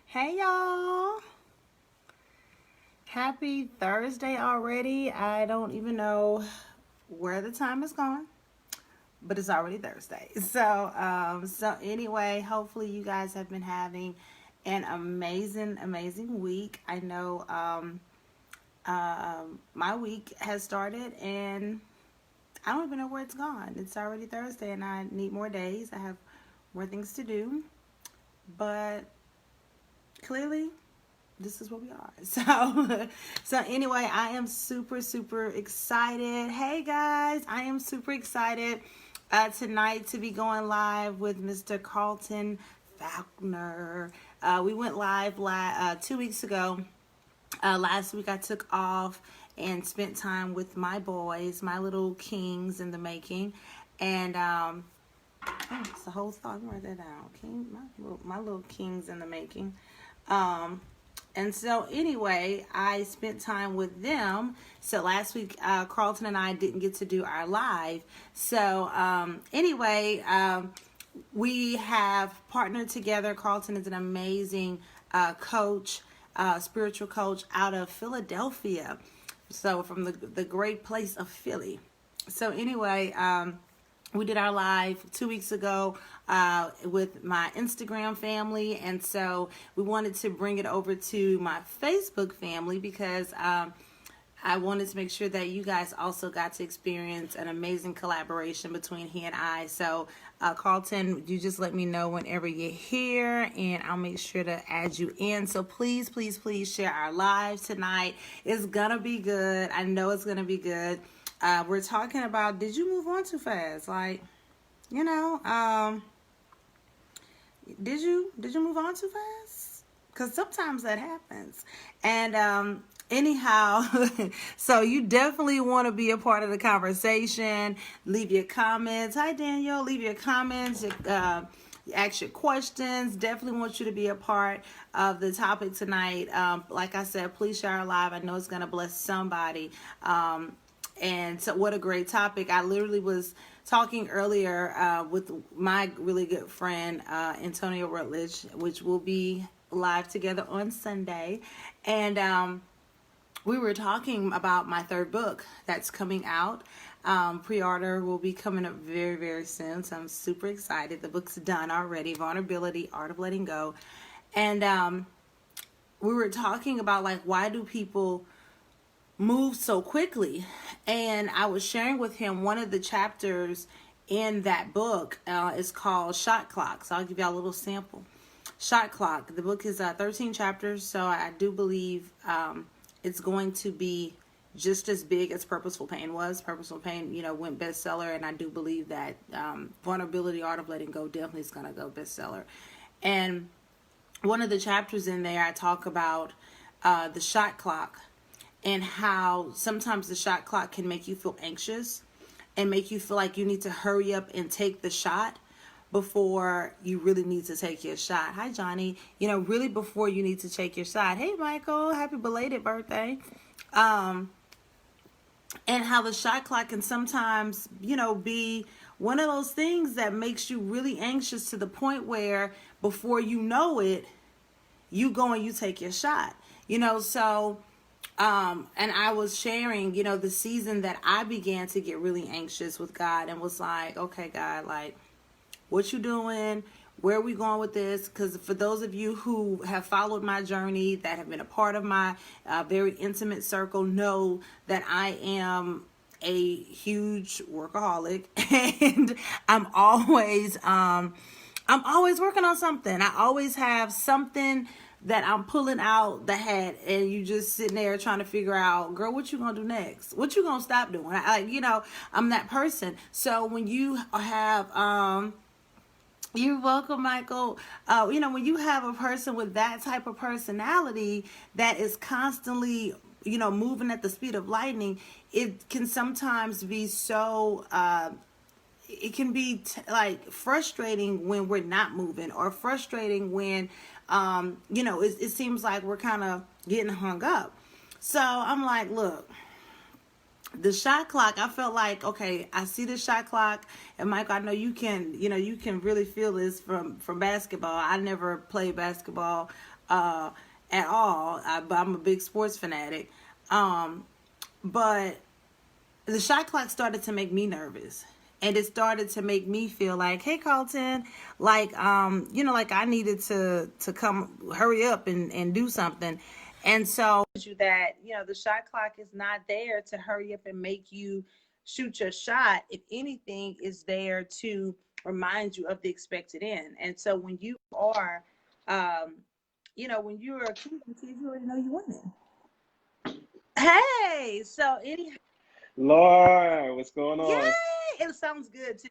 Hey y'all! Happy Thursday already. I don't even know where the time is gone, but it's already Thursday. So anyway, hopefully you guys have been having an amazing week. I know my week has started and I don't even know where it's gone. It's already Thursday and I need more days. I have more things to do, but clearly this is what we are. So anyway, I am super excited. Hey guys, I am super excited tonight to be going live with Mr. Carlton Falconer. We went live 2 weeks ago. Last week I took off and spent time with my boys, my little kings in the making, and it's the whole thought. Write that down. King, my little kings in the making. And so anyway, I spent time with them. So last week, Carlton and I didn't get to do our live. So anyway, we have partnered together. Carlton is an amazing coach, spiritual coach out of Philadelphia. So from the great place of Philly. So anyway, we did our live 2 weeks ago with my Instagram family, and so we wanted to bring it over to my Facebook family because I wanted to make sure that you guys also got to experience an amazing collaboration between he and I. So Carlton, you just let me know whenever you're here and I'll make sure to add you in. So please share our live tonight. It's gonna be good. I know it's gonna be good. We're talking about, did you move on too fast? Like, you know, did you move on too fast? Because sometimes that happens. And anyhow, so you definitely want to be a part of the conversation. Leave your comments. Hi, Daniel. Leave your comments. Ask your questions. Definitely want you to be a part of the topic tonight. Like I said, please share our live. I know it's going to bless somebody. And so what a great topic. I literally was talking earlier with my really good friend, Antonio Rutledge, which will be live together on Sunday. And we were talking about my third book that's coming out. Pre-order will be coming up very soon. So I'm super excited. The book's done already. Vulnerability, Art of Letting Go. And we were talking about, like, why do people move so quickly? And I was sharing with him one of the chapters in that book is called Shot Clock. So I'll give you a little sample. Shot Clock. The book is 13 chapters, so I do believe it's going to be just as big as Purposeful Pain was. Purposeful Pain, went bestseller, and I do believe that Vulnerability, Art of Letting Go definitely is going to go bestseller. And one of the chapters in there, I talk about the shot clock and how sometimes the shot clock can make you feel anxious and make you feel like you need to hurry up and take the shot before you really need to take your shot. Hi, Johnny. Really before you need to take your shot. Hey, Michael. Happy belated birthday. And how the shot clock can sometimes, be one of those things that makes you really anxious to the point where before you know it, you go and you take your shot. So and I was sharing, the season that I began to get really anxious with God and was like, okay, God, like, what you doing? Where are we going with this? Because for those of you who have followed my journey, that have been a part of my very intimate circle, know that I am a huge workaholic, and I'm always working on something. I always have something that I'm pulling out the hat, and you just sitting there trying to figure out, girl, what you gonna do next? What you gonna stop doing? I'm that person. So when you have you're welcome, Michael. When you have a person with that type of personality that is constantly, moving at the speed of lightning, it can sometimes be so, it can be like frustrating when we're not moving, or frustrating when, it seems like we're kind of getting hung up. So I'm like, look, the shot clock, I felt like, okay, I see the shot clock, and Michael, I know you can really feel this from basketball. I never played basketball uh, at all, but I'm a big sports fanatic. Um, but the shot clock started to make me nervous. And it started to make me feel like, hey Carlton, like like I needed to come hurry up and do something. And so you that, the shot clock is not there to hurry up and make you shoot your shot. If anything, is there to remind you of the expected end. And so when you are when you're a Cleveland kid, you already know you winning. Hey, so anyhow, Lord, what's going yay! on? It sounds good too.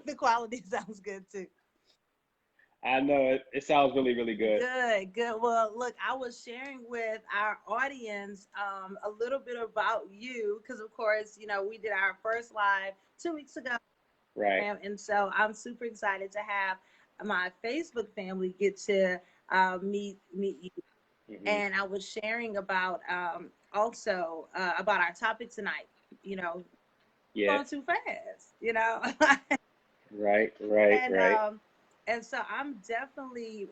The quality sounds good too. I know it sounds really, really good. Good, good. Well, look, I was sharing with our audience a little bit about you because, of course, we did our first live 2 weeks ago, Right. and so I'm super excited to have my Facebook family get to meet you. Hmm. And I was sharing about also about our topic tonight. You know, Yeah. going too fast. Right, right, and right. um and so I'm definitely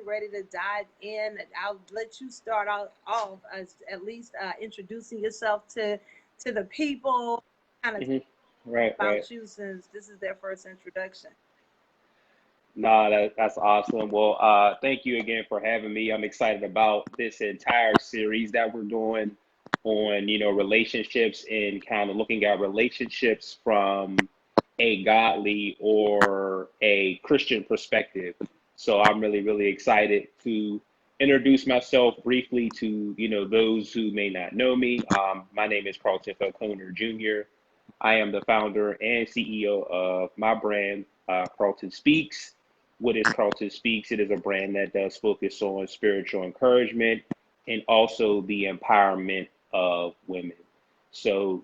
ready to dive in. I'll let you start off as at least introducing yourself to the people, kind of Hmm. Right, right. about you since this is their first introduction. Nah, that's awesome. Well, thank you again for having me. I'm excited about this entire series that we're doing on, relationships and kind of looking at relationships from a godly or a Christian perspective. So I'm really, really excited to introduce myself briefly to, those who may not know me. My name is Carlton Falconer Jr. I am the founder and CEO of my brand, Carlton Speaks. What is Carlton Speaks? It is a brand that does focus on spiritual encouragement and also the empowerment of women. So,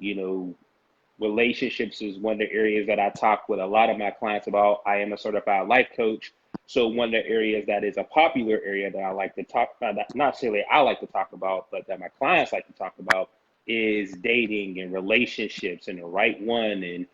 relationships is one of the areas that I talk with a lot of my clients about. I am a certified life coach. So one of the areas that is a popular area that I like to talk about, not necessarily I like to talk about, but that my clients like to talk about is dating and relationships and the right one and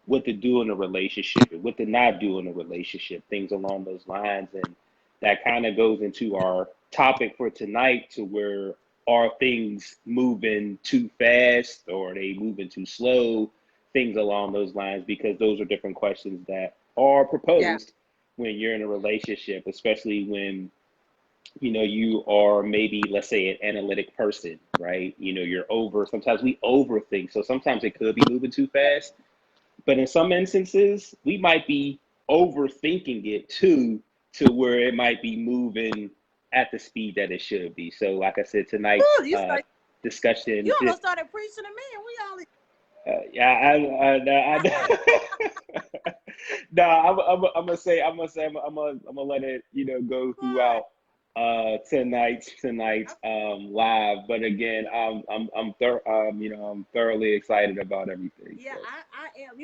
what to do in a relationship and what to not do in a relationship, things along those lines. And that kind of goes into our topic for tonight to where are things moving too fast or are they moving too slow, things along those lines, because those are different questions that are Yeah, proposed when you're in a relationship, especially when you are maybe, let's say, an analytic person, right? You're over, sometimes we overthink, so sometimes it could be moving too yeah, fast, but in some instances we might be overthinking it too, to where it might be moving at the speed that it should be. So like I said, tonight's Ooh, you discussion, almost started preaching to me, and we all. yeah, no, I'm gonna say, I'm gonna let it, go What? throughout tonight's live. But again, I'm thoroughly excited about everything. Yeah, So. I am.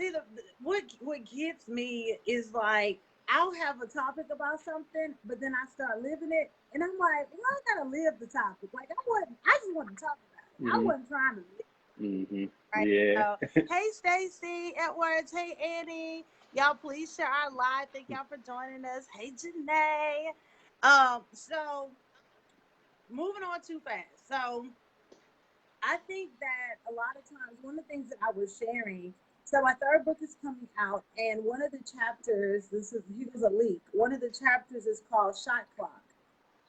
See, what gets me is like I'll have a topic about something, but then I start living it, and I'm like, well, I gotta live the topic. Like I just want to talk about it. I Hmm. wasn't trying to live, Hmm. right? Yeah. So, hey, Stacy Edwards, hey Annie, y'all, please share our live. Thank y'all for joining us. Hey Janae. So moving on too fast. So I think that a lot of times, one of the things that I was sharing, so my third book is coming out, and one of the chapters, here's a leak. One of the chapters is called Shot Clock,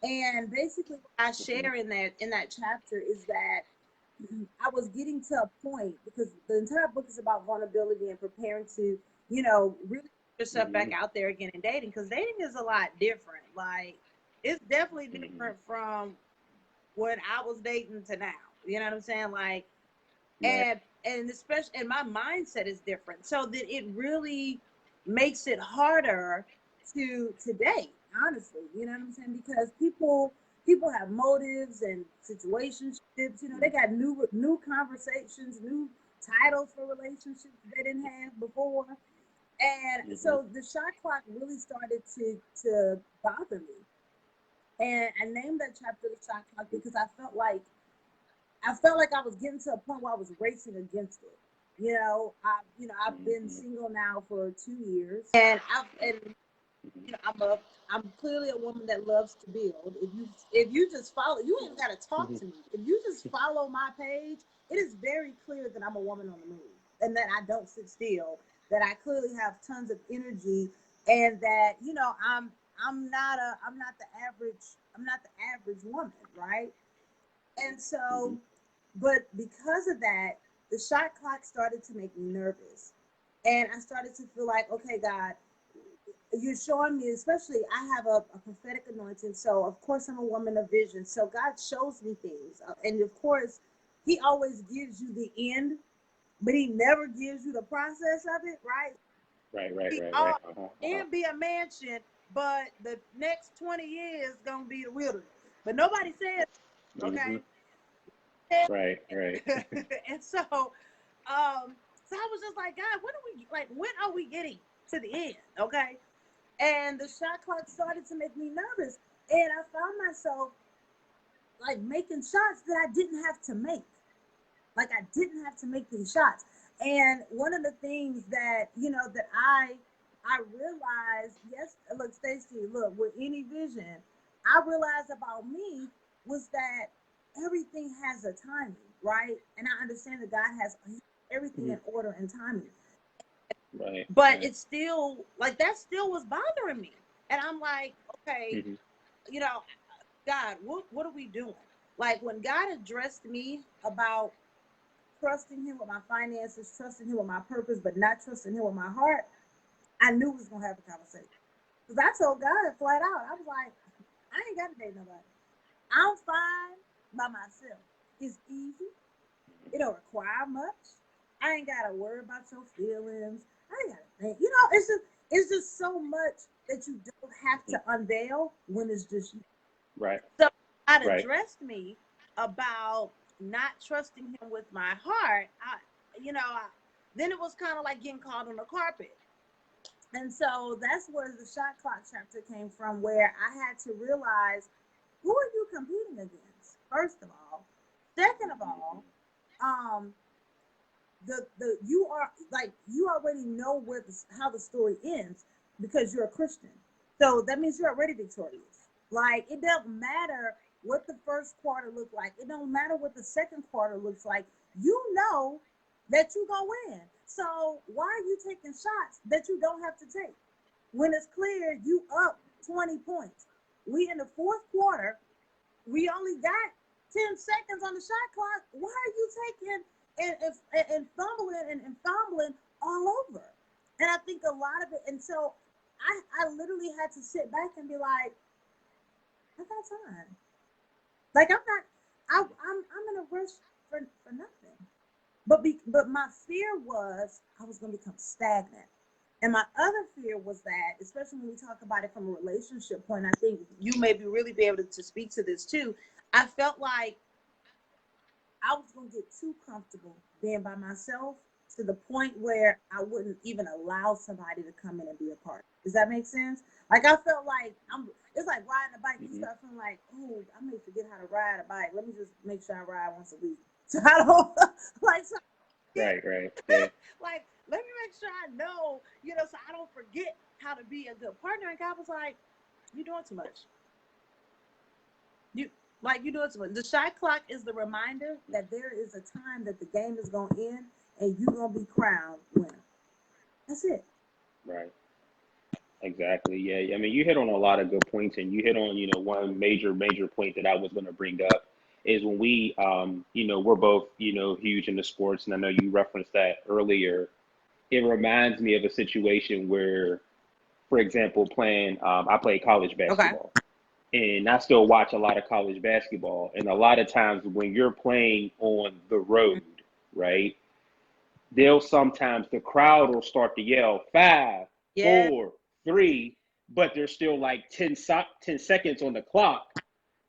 and basically, what I Hmm. share in that chapter is that I was getting to a point because the entire book is about vulnerability and preparing to, really put yourself back Hmm. out there again in dating because dating is a lot different. Like, it's definitely Hmm. different from when I was dating to now. You know what I'm saying? Like, Right. and especially and my mindset is different, so that it really makes it harder to date. Honestly, you know what I'm saying? Because people have motives and situationships. They got new conversations, new titles for relationships they didn't have before. And Hmm. so the shot clock really started to bother me. And I named that chapter the shot clock because I felt like I felt like I was getting to a point where I was racing against it. I've been Mhm. single now for 2 years, and Mhm. I'm clearly a woman that loves to build. If you just follow, you ain't got to talk Mhm. to me. If you just follow my page, it is very clear that I'm a woman on the move and that I don't sit still. That I clearly have tons of energy, and that I'm not the average woman, right? And Mhm. so, but because of that, the shot clock started to make me nervous, and I started to feel like, okay, God, you're showing me, especially I have a prophetic anointing, so of course I'm a woman of vision, so God shows me things, and of course he always gives you the end, but he never gives you the process of it, right? Right, right, He right, all right. Uh-huh, uh-huh. and be a mansion, but the next 20 years gonna be the wilderness, but nobody says, Hmm. okay. Right, right. And so I was just like, God, when are we getting to the end? Okay. And the shot clock started to make me nervous. And I found myself like making shots that I didn't have to make. Like I didn't have to make these shots. And one of the things that I realized, yes, look, Stacey, look, with any vision, I realized about me was that everything has a timing, right? And I understand that God has everything Mhm. in order and timing. Right, But right. it's still like that still was bothering me. And I'm like, okay, Hmm. you know, God, what are we doing? Like when God addressed me about trusting him with my finances, trusting him with my purpose, but not trusting him with my heart, I knew we was gonna have a conversation. Because I told God flat out, I was like, I ain't gotta date nobody. I'm fine by myself. It's easy. It don't require much. I ain't gotta worry about your feelings. I ain't gotta think. It's just so much that you don't have Hmm. to unveil when it's just you. Right, So God right. addressed me about not trusting him with my heart. Then it was kind of like getting caught on the carpet. And so that's where the shot clock chapter came from, where I had to realize, who are you competing against? First of all, second of all, Hmm. um, the you already know how the story ends because you're a Christian. So that means you're already victorious. Like it doesn't matter what the first quarter looked like. It don't matter what the second quarter looks like. You know that you gonna win. So why are you taking shots that you don't have to take? When it's clear you up 20 points. We in the fourth quarter, we only got 10 seconds on the shot clock. Why are you taking and fumbling and fumbling all over? And I think a lot of it, and so I literally had to sit back and be like, I got time. Like I'm in a rush for nothing. But my fear was I was gonna become stagnant. And my other fear was that, especially when we talk about it from a relationship point, I think you may be really be able to speak to this too. I felt like I was gonna get too comfortable being by myself to the point where I wouldn't even allow somebody to come in and be a part. Does that make sense? Like I felt like it's like riding a bike. You Hmm. start feeling like, oh, I may forget how to ride a bike. Let me just make sure I ride once a week. So I don't like so yeah, Right, right. Yeah. like let me make sure I know, so I don't forget how to be a good partner. And God was like, you're doing too much. You you do it to the shot clock is the reminder that there is a time that the game is gonna end and you're gonna be crowned winner. That's it. Right. Exactly. Yeah. I mean, you hit on a lot of good points, and you hit on, one major point that I was going to bring up is when we're both, huge into sports, and I know you referenced that earlier. It reminds me of a situation where, for example, I play college Okay. basketball, and I still watch a lot of college basketball, and a lot of times when you're playing on the road, right? They'll sometimes the crowd will start to yell five, Yeah. 4, 3, but there's still like 10 seconds on the clock.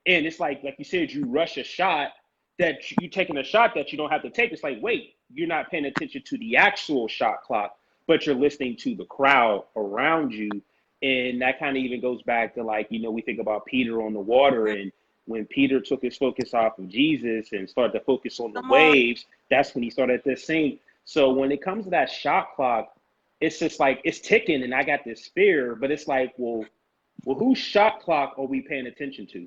And it's like you said, you rush a shot that you taking a shot that you don't have to take. It's like, wait, you're not paying attention to the actual shot clock, but you're listening to the crowd around you. And that kind of even goes back to we think about Peter on the water and when Peter took his focus off of Jesus and started to focus on the Come on. waves, that's when he started to sink. So when it comes to that shot clock, it's just like it's ticking and I got this fear, but it's like, well, whose shot clock are we paying attention to?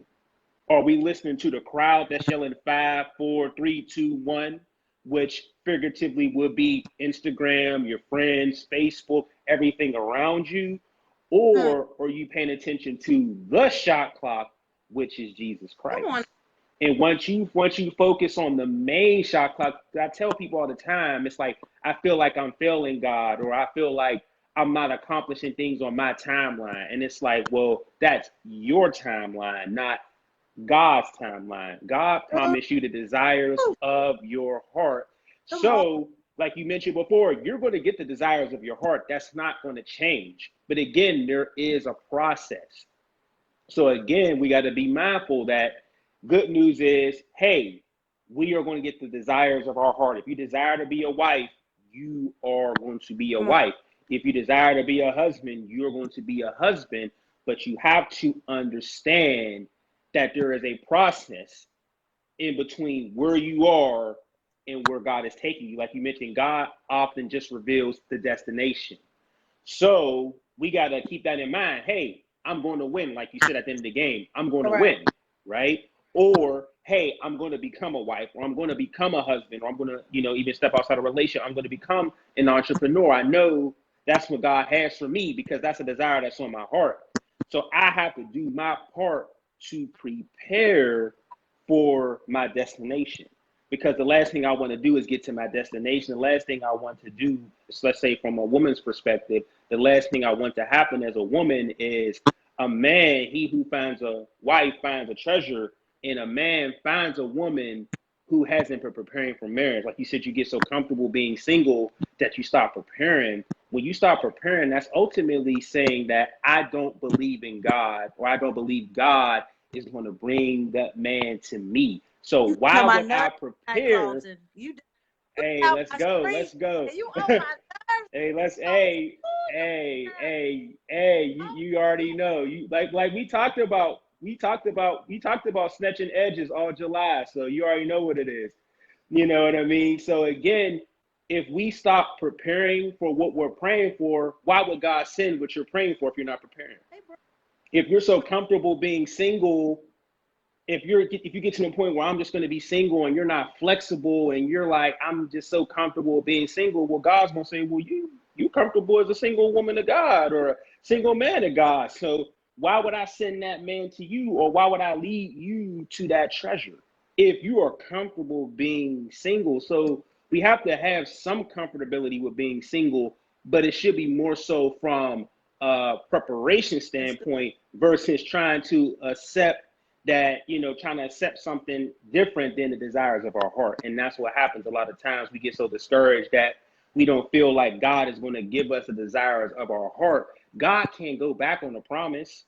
Are we listening to the crowd that's yelling 5, 4, 3, 2, 1, which figuratively would be Instagram, your friends, Facebook, everything around you? Hmm. Or are you paying attention to the shot clock, which is Jesus Come on. Christ? And once you focus on the main shot clock, I tell people all the time, it's like I feel like I'm failing God, or I feel like I'm not accomplishing things on my timeline. And it's like, well, that's your timeline, not God's timeline. God promised you the desires Woo. of your heart. Come on. So, like you mentioned before, you're going to get the desires of your heart. That's not going to change. But again, there is a process. So again, we got to be mindful that good news is, hey, we are going to get the desires of our heart. If you desire to be a wife, you are going to be a Come on. wife. If you desire to be a husband, you're going to be a husband. But you have to understand that there is a process in between where you are and where God is taking you. Like you mentioned, God often just reveals the destination. So we got to keep that in mind. Hey, I'm going to win. Like you said at the end of the game, I'm going to Correct. win, right? Or, hey, I'm going to become a wife, or I'm going to become a husband, or I'm going to, even step outside a relationship. I'm going to become an entrepreneur. I know that's what God has for me because that's a desire that's on my heart. So I have to do my part to prepare for my destination. Because the last thing I want to do is get to my destination. The last thing I want to do is, let's say from a woman's perspective, the last thing I want to happen as a woman is a man, he who finds a wife finds a treasure, and a man finds a woman who hasn't been preparing for marriage. Like you said, you get so comfortable being single that you stop preparing. When you start preparing, that's ultimately saying that I don't believe in God, or I don't believe God is going to bring that man to me. So You why on my would I nerves, prepare? Carlton. You Hey, out let's my go. street. Let's go. You on my nerves. Hey, let's Carlton. hey, Ooh, you hey, on my nerves. hey, hey, you already know. You like we talked about snatching edges all July, so you already know what it is. You know what I mean? So again, if we stop preparing for what we're praying for, why would God send what you're praying for if you're not preparing? Hey, bro. If you're so comfortable being single, if you get to the point where I'm just going to be single and you're not flexible and you're like I'm just so comfortable being single, well, God's going to say, well, you comfortable as a single woman of God or a single man of God. So why would I send that man to you, or why would I lead you to that treasure if you are comfortable being single? So we have to have some comfortability with being single, but it should be more so from a preparation That's good. standpoint versus trying to accept that, trying to accept something different than the desires of our heart. And that's what happens a lot of times. We get so discouraged that we don't feel like God is going to give us the desires of our heart. God can't go back on the promise,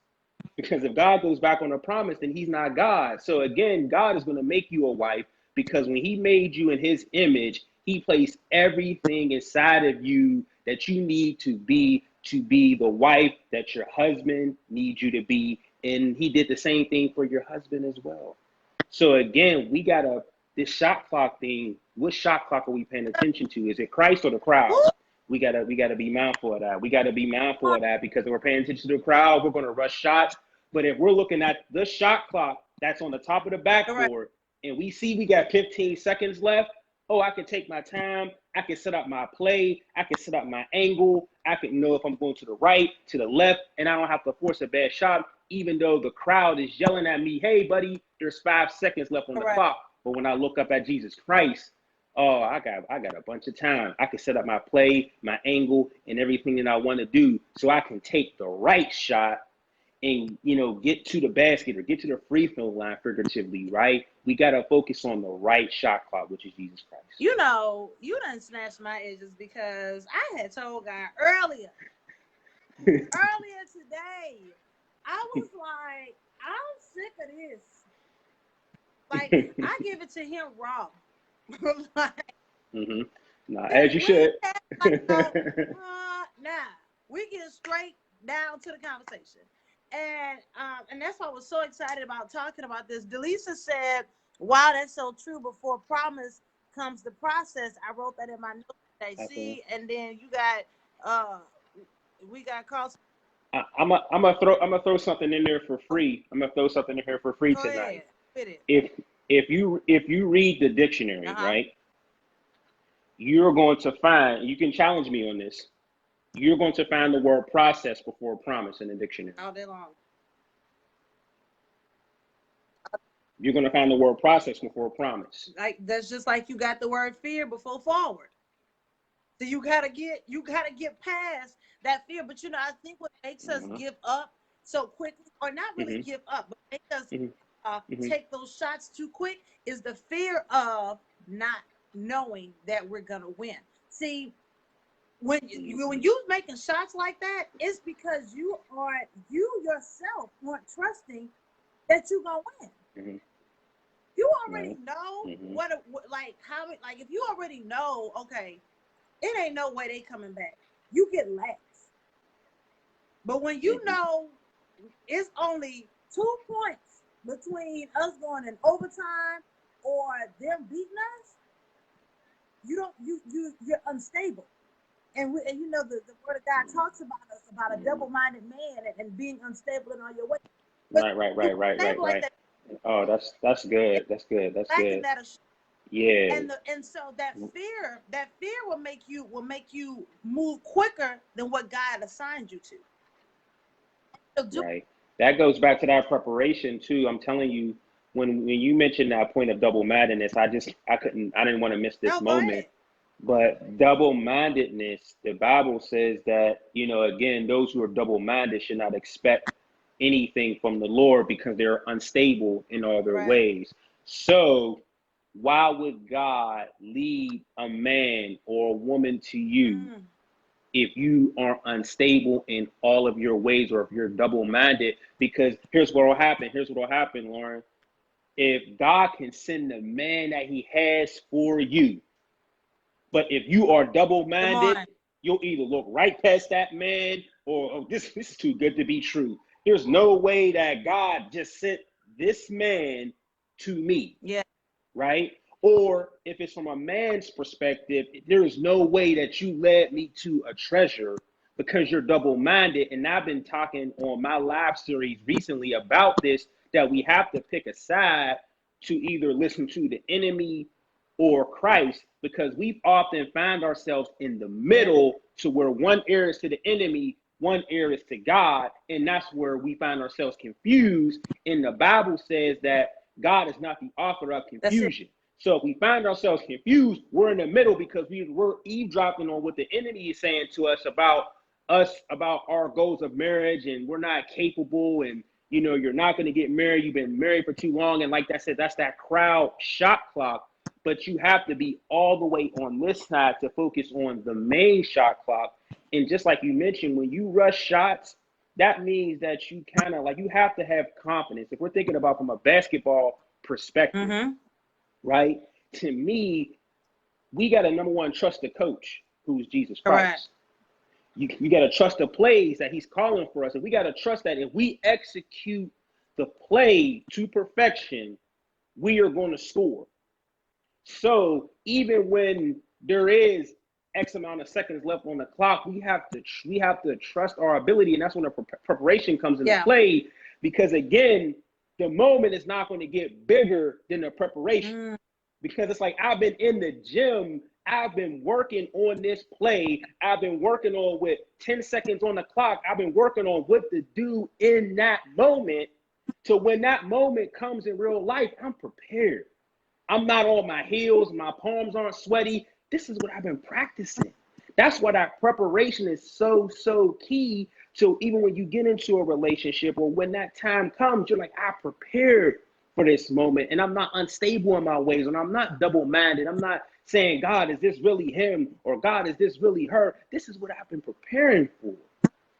because if God goes back on a promise, then he's not God. So again, God is going to make you a wife because when he made you in his image, he placed everything inside of you that you need to be the wife that your husband needs you to be. And he did the same thing for your husband as well. So again, this shot clock thing, what shot clock are we paying attention to? Is it Christ or the crowd? Ooh, We gotta be mindful of that. We gotta be mindful of that because if we're paying attention to the crowd, we're gonna rush shots. But if we're looking at the shot clock that's on the top of the correct. backboard and we see we got 15 seconds left, oh, I can take my time. I can set up my play. I can set up my angle. I can know if I'm going to the right, to the left, and I don't have to force a bad shot, even though the crowd is yelling at me, hey, buddy, there's 5 seconds left on the Correct. clock. But when I look up at Jesus Christ, oh, I got a bunch of time. I can set up my play, my angle, and everything that I want to do so I can take the right shot and get to the basket or get to the free throw line figuratively, right? We gotta focus on the right shot clock, which is Jesus Christ. You done snatched my edges because I had told God earlier today. I was like, I'm sick of this. Like, I give it to him raw. Like, Nah, as you should. nah, we get straight down to the conversation. And that's why I was so excited about talking about this. Delisa said, "Wow, that's so true. Before promise comes the process." I wrote that in my notes today. Okay. See, and then you got uh, we got Carl. I'm gonna throw something in there for free. I'm gonna throw something in here for free Go tonight. ahead, with it. If if you read the dictionary, Uh-huh. right, you're going to find, you can challenge me on this. You're going to find the word process before promise in the dictionary. All day long. You're going to find the word process before promise. Like that's just like you got the word fear before forward. So you gotta get past that fear. But I think what makes us Uh-huh. give up so quickly, or not really Hmm. give up, but make us Hmm. Hmm. take those shots too quick, is the fear of not knowing that we're gonna win. See, when you making shots like that, it's because you yourself aren't trusting that you're gonna win. Hmm. You already Right. know Hmm. like how it, like if you already know, okay, it ain't no way they coming back. You get lax. But when you Hmm. know it's only 2 points between us going in overtime or them beating us, you don't you're unstable. And the word of God talks about us about a Hmm. double-minded man and being unstable in all your ways. But Right, right, you right, right, right, stable like right. that, Oh, that's good. it's That's good. That's lacking good. that Yeah. and so that fear will make you move quicker than what God assigned you to. So do Right. That goes back to that preparation too. I'm telling you, when you mentioned that point of double mindedness, I didn't want to miss this no, go moment. ahead. But double mindedness, the Bible says that, again, those who are double minded should not expect anything from the Lord because they're unstable in all their Right. ways. So why would God lead a man or a woman to you Mm, if you are unstable in all of your ways, or if you're double minded? Because here's what will happen. Here's what will happen, Lauren. If God can send the man that he has for you, but if you are double come minded, on. you'll either look right past that man, or, oh, this is too good to be true. There's no way that God just sent this man to me, Yeah. right? Or if it's from a man's perspective, there is no way that you led me to a treasure because you're double minded. And I've been talking on my live series recently about this, that we have to pick a side to either listen to the enemy or Christ, because we've often found ourselves in the Yeah. middle, to where one ear is to the enemy, one ear is to God. And that's where we find ourselves confused. And the Bible says that God is not the author of That's it. confusion. So if we find ourselves confused, we're in the middle because we're eavesdropping on what the enemy is saying to us, about our goals of marriage, and we're not capable, and you're not going to get married. You've been married for too long, and like that said, that's that crowd shot clock. But you have to be all the way on this side to focus on the main shot clock. And just like you mentioned, when you rush shots, that means that you kind of like, you have to have confidence. If we're thinking about from a basketball perspective, Mm-hmm. right? To me, we got to, number one, trust the coach, who's Jesus Correct. Christ. You got to trust the plays that he's calling for us. And we got to trust that if we execute the play to perfection, we are going to score. So even when there is X amount of seconds left on the clock, we have to trust our ability, and that's when the preparation comes into Yeah. play. Because again, the moment is not going to get bigger than the preparation, Mm, because it's like, I've been in the gym, I've been working on this play, I've been working on, with 10 seconds on the clock, I've been working on what to do in that moment. So when that moment comes in real life, I'm prepared. I'm not on my heels, my palms aren't sweaty. This is what I've been practicing. That's why that preparation is so, so key. So even when you get into a relationship, or when that time comes, you're like, I prepared for this moment, and I'm not unstable in my ways, and I'm not double minded. I'm not saying, God, is this really him? Or God, is this really her? This is what I've been preparing for.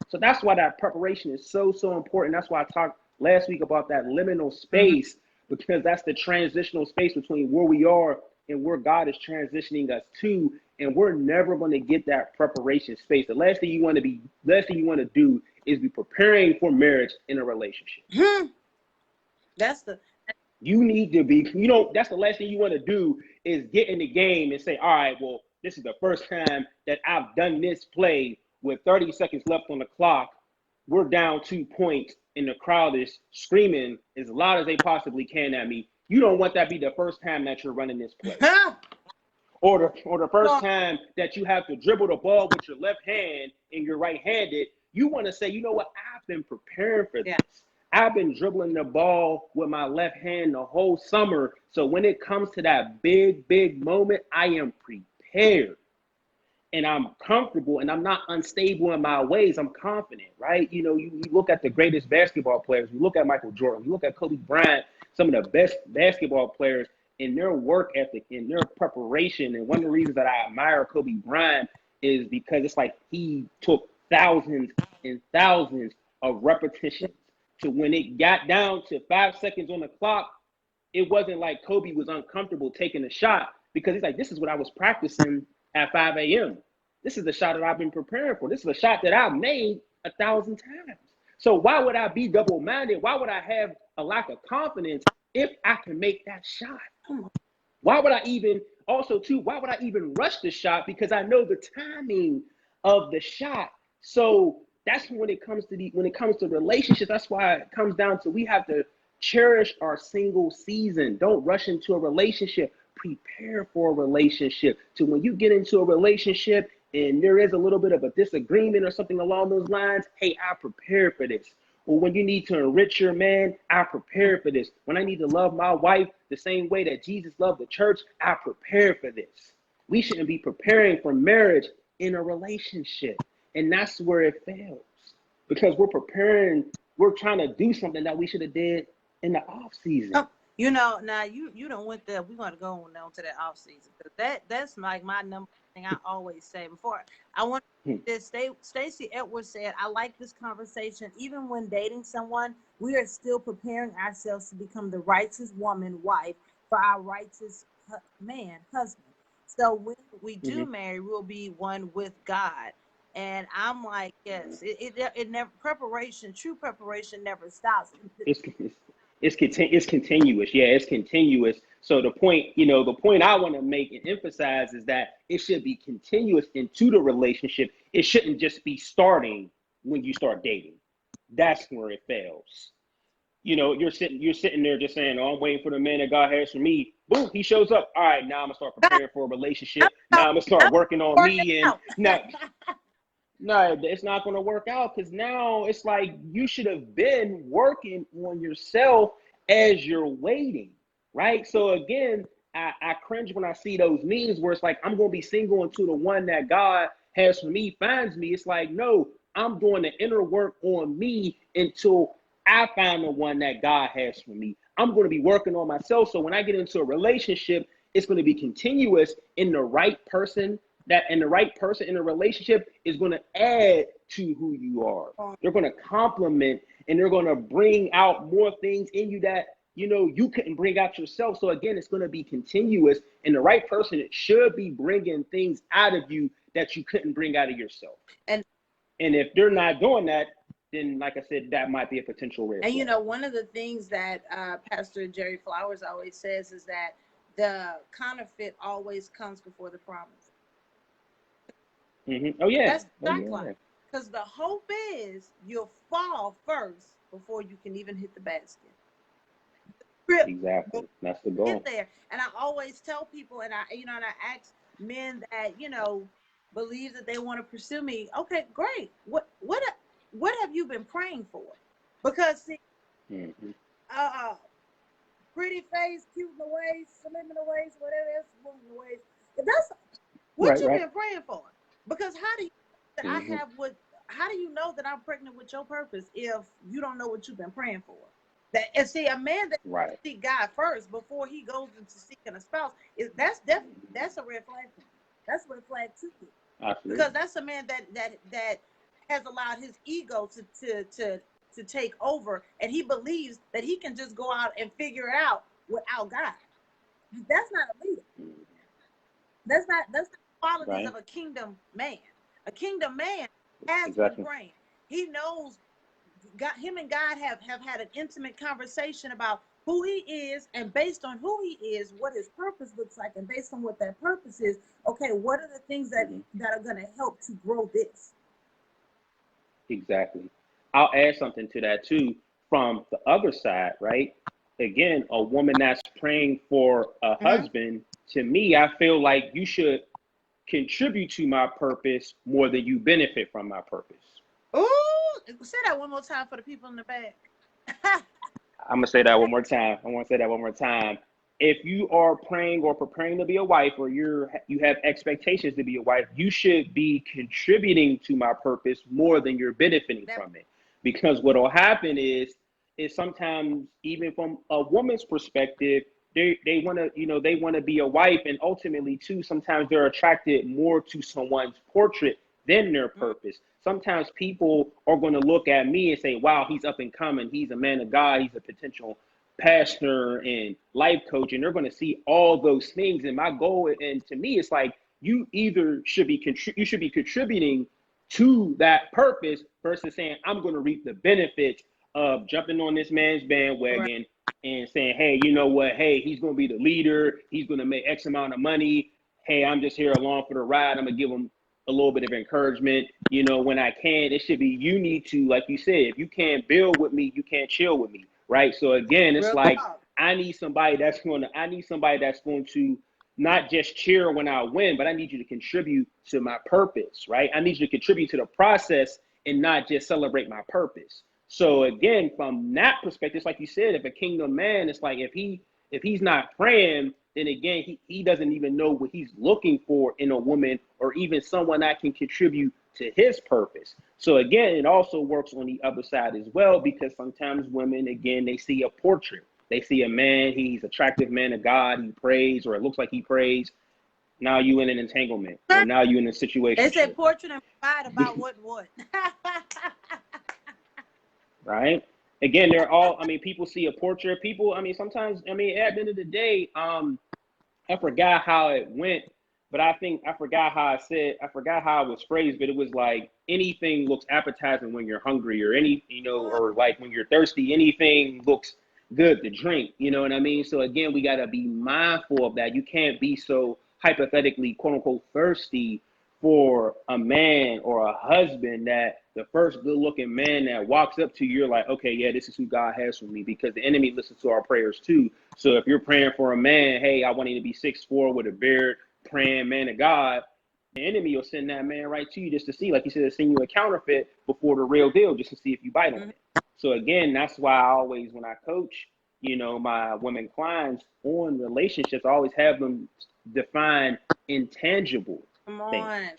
So that's why that preparation is so, so important. That's why I talked last week about that liminal mm-hmm. space, because that's the transitional space between where we are and where God is transitioning us to, and we're never going to get that preparation space. The last thing you want to do is be preparing for marriage in a relationship. That's the You need to be, that's the last thing you want to do is get in the game and say, all right, well, this is the first time that I've done this play with 30 seconds left on the clock. We're down 2 points and the crowd is screaming as loud as they possibly can at me. You don't want that to be the first time that you're running this play. Or the first time that you have to dribble the ball with your left hand and you're right-handed. You want to say, you know what, I've been preparing for this. Yeah. I've been dribbling the ball with my left hand the whole summer. So when it comes to that big moment, I am prepared. And I'm comfortable and I'm not unstable in my ways. I'm confident, right? You look at the greatest basketball players. You look at Michael Jordan. You look at Kobe Bryant, some of the best basketball players in their work ethic, in their preparation. And one of the reasons that I admire Kobe Bryant is because it's like he took thousands and thousands of repetitions to when it got down to 5 seconds on the clock, it wasn't like Kobe was uncomfortable taking a shot because he's like, this is what I was practicing at 5 a.m. This is the shot that I've been preparing for. This is a shot that I've made 1,000 times. So why would I be double-minded? Why would I have a lack of confidence if I can make that shot? Why would I even rush the shot? Because I know the timing of the shot. So that's when it comes to relationships. That's why it comes down to we have to cherish our single season. Don't rush into a relationship. Prepare for a relationship. So when you get into a relationship and there is a little bit of a disagreement or something along those lines, hey, I prepared for this. Or when you need to enrich your man, I prepared for this. When I need to love my wife the same way that Jesus loved the church, I prepared for this. We shouldn't be preparing for marriage in a relationship. And that's where it fails. Because we're trying to do something that we should have did in the off season. now you don't went there. We're gonna go on to that off season. That's like my number thing I always say before. I want this. Stacey Edwards said, I like this conversation. Even when dating someone, we are still preparing ourselves to become the righteous woman, wife, for our righteous man, husband. So when we do marry, we'll be one with God. And I'm like, yes, it never true preparation never stops. It's continuous. Yeah, it's continuous. So the point I want to make and emphasize is that it should be continuous into the relationship. It shouldn't just be starting when you start dating. That's where it fails. You're sitting there just saying, oh, I'm waiting for the man that God has for me. Boom, he shows up. All right, now I'm gonna start preparing for a relationship. Now I'm gonna start working on me. And no, it's not going to work out because now it's like you should have been working on yourself as you're waiting, right? So again, I cringe when I see those memes where it's like, I'm going to be single until the one that God has for me finds me. It's like, no, I'm doing the inner work on me until I find the one that God has for me. I'm going to be working on myself. So when I get into a relationship, it's going to be continuous in the right person. The right person in a relationship is going to add to who you are. They're going to complement and they're going to bring out more things in you that, you couldn't bring out yourself. So again, it's going to be continuous, and the right person should be bringing things out of you that you couldn't bring out of yourself. And if they're not doing that, then like I said, that might be a potential red flag. And one of the things that Pastor Jerry Flowers always says is that the counterfeit always comes before the promise. Mm-hmm. Oh yeah, that's exactly. Because the hope is you'll fall first before you can even hit the basket. Exactly, that's the goal. Get there, and I always tell people, and I ask men that believe that they want to pursue me. Okay, great. What have you been praying for? Because see, pretty face, cute in the waist, slim in the waist, whatever else, smooth in the waist. If that's what you've been praying for. Because how do you how do you know that I'm pregnant with your purpose if you don't know what you've been praying for? And see, a man that seek God first before he goes into seeking a spouse that's a red flag. That's a red flag too. Absolutely. Because that's a man that has allowed his ego to take over, and he believes that he can just go out and figure it out without God. That's not a leader. That's not qualities Right. of a kingdom man. A kingdom man has been Exactly. praying. He knows God, him and God have had an intimate conversation about who he is, and based on who he is, what his purpose looks like, and based on what that purpose is, okay, what are the things that Hmm. that are going to help to grow this? Exactly. I'll add something to that too from the other side, right? Again, a woman that's praying for a Mm-hmm. husband, to me, I feel like you should contribute to my purpose more than you benefit from my purpose. Ooh, say that one more time for the people in the back. I'm gonna say that one more time. I want to say that one more time. If you are praying or preparing to be a wife, or you have expectations to be a wife, you should be contributing to my purpose more than you're benefiting That from it. Because what will happen is sometimes even from a woman's perspective, they want to they want to be a wife, and ultimately too sometimes they're attracted more to someone's portrait than their mm, purpose. Sometimes people are going to look at me and say, wow, he's up and coming. He's a man of God. He's a potential pastor and life coach. And they're going to see all those things. And my goal, and to me, it's like you either should be, you should be contributing to that purpose versus saying, I'm going to reap the benefits of jumping on this man's right. bandwagon and saying, hey, you know what? Hey, he's going to be the leader. He's going to make X amount of money. Hey, I'm just here along for the ride. I'm going to give him a little bit of encouragement, when I can. It should be you need to, like you said, if you can't build with me, you can't chill with me, right? So again, it's Real like talk. I need somebody that's going to not just cheer when I win, but I need you to contribute to my purpose, right? I need you to contribute to the process and not just celebrate my purpose. So again, from that perspective, it's like you said, if a kingdom man, it's like if he's not praying, then again, he doesn't even know what he's looking for in a woman or even someone that can contribute to his purpose. So again, it also works on the other side as well, because sometimes women, again, they see a portrait. They see a man, he's attractive man of God, he prays, or it looks like he prays. Now you in an entanglement, or now you in a They say situationship, portrait and pride about what. right? Again, they're all, I mean, people see a portrait. People, I mean, sometimes, I mean, at the end of the day, I forgot how it went, but I forgot how it was phrased, but it was like anything looks appetizing when you're hungry, or or like when you're thirsty, anything looks good to drink. You know what I mean? So again, we got to be mindful of that. You can't be so hypothetically, quote unquote, thirsty for a man or a husband that the first good looking man that walks up to you, you're like, okay, yeah, this is who God has for me, because the enemy listens to our prayers too. So if you're praying for a man, hey, I want him to be 6'4" with a beard, praying man of God, the enemy will send that man right to you just to see, like you said, send you a counterfeit before the real deal, just to see if you bite on Mhm. it. So again, that's why I always, when I coach, my women clients on relationships, I always have them define intangible Come things. on.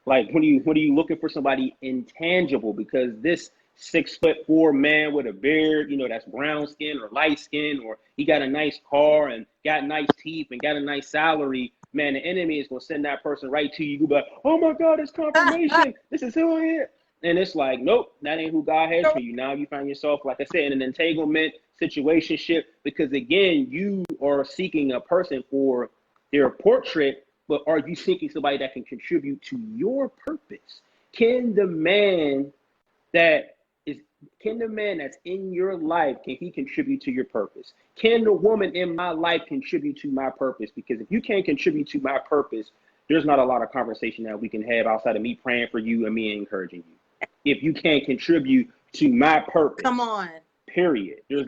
Like when are you looking for somebody intangible? Because this 6'4" man with a beard, that's brown skin or light skin, or he got a nice car and got nice teeth and got a nice salary, man, the enemy is gonna send that person right to you. You be like, oh my God, it's confirmation. This is who he is. And it's like, nope, that ain't who God has for you. Now you find yourself, like I said, in an entanglement situationship, because again, you are seeking a person for their portrait, but are you seeking somebody that can contribute to your purpose? Can the man that is can the man that's in your life, can he contribute to your purpose? Can the woman in my life contribute to my purpose? Because if you can't contribute to my purpose, there's not a lot of conversation that we can have outside of me praying for you and me encouraging you. If you can't contribute to my Come purpose, on. period. There's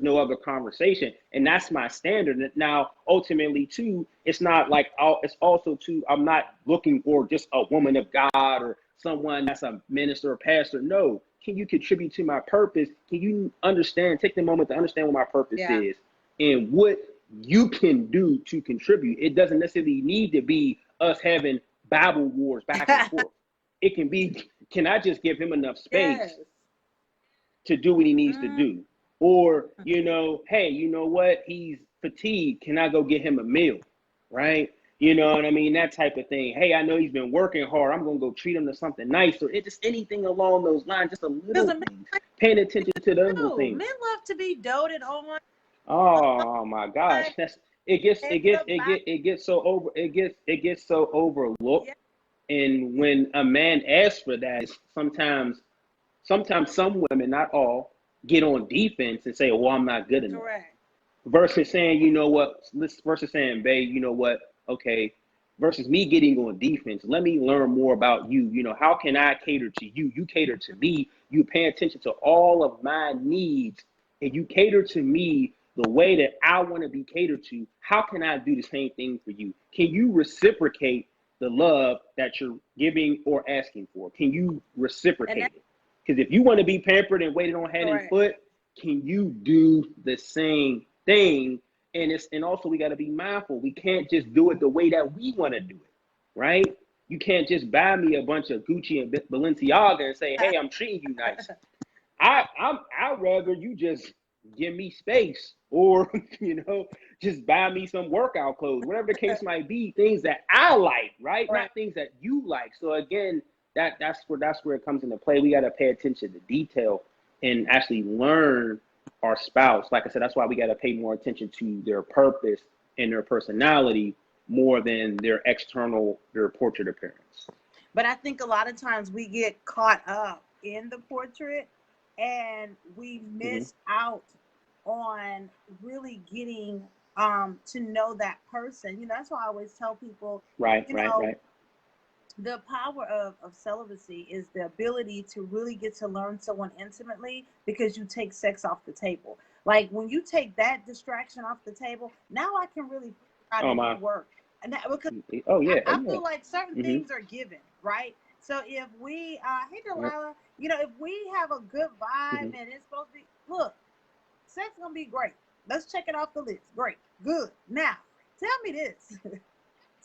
no other conversation, and that's my standard. Now, ultimately, too, it's not like it's also too. I'm not looking for just a woman of God or someone that's a minister or pastor. No, can you contribute to my purpose? Can you understand? Take the moment to understand what my purpose Yeah. is and what you can do to contribute. It doesn't necessarily need to be us having Bible wars back and forth. It can be, can I just give him enough Yes. space to do what he needs to Mm. do? Or, hey, you know what? He's fatigued. Can I go get him a meal? Right? You know what I mean? That type of thing. Hey, I know he's been working hard. I'm going to go treat him to something nice, or it just anything along those lines, just a Because little men things. Paying attention to those little do. things. Men love to be doted on. Oh my gosh. it gets so overlooked. Yeah, And when a man asks for that, sometimes some women, not all, get on defense and say, "Well, I'm not good enough." correct. Versus saying, you know what, versus saying, babe, you know what, okay, versus me getting on defense, let me learn more about you. You know, how can I cater to you? You cater to me. You pay attention to all of my needs, and you cater to me the way that I want to be catered to. How can I do the same thing for you? Can you reciprocate the love that you're giving or asking for? Can you And reciprocate that's it? Because if you want to be pampered and waited on hand and correct. foot, can you do the same thing? And also we got to be mindful. We can't just do it the way that we want to do it, right? You can't just buy me a bunch of Gucci and Balenciaga and say, "Hey, I'm treating you nice." I'd rather you just give me space, or just buy me some workout clothes, whatever the case might be, things that I like, right? Correct. Not things that you like. So again, that's where it comes into play. We got to pay attention to detail and actually learn our spouse. Like I said, that's why we got to pay more attention to their purpose and their personality more than their portrait appearance. But I think a lot of times we get caught up in the portrait and we Hmm. miss out on really getting to know that person. That's why I always tell people, Right, you right, know, right. the power of celibacy is the ability to really get to learn someone intimately because you take sex off the table. Like when you take that distraction off the table, now I can really figure out Oh if my. you work. And that, because Oh I, yeah. Oh I yeah. feel like certain Hmm. things are given, right? So if we, hey Right. Delilah, if we have a good vibe Hmm. and it's supposed to be, look, sex gonna be great. Let's check it off the list. Great, good. Now, tell me this.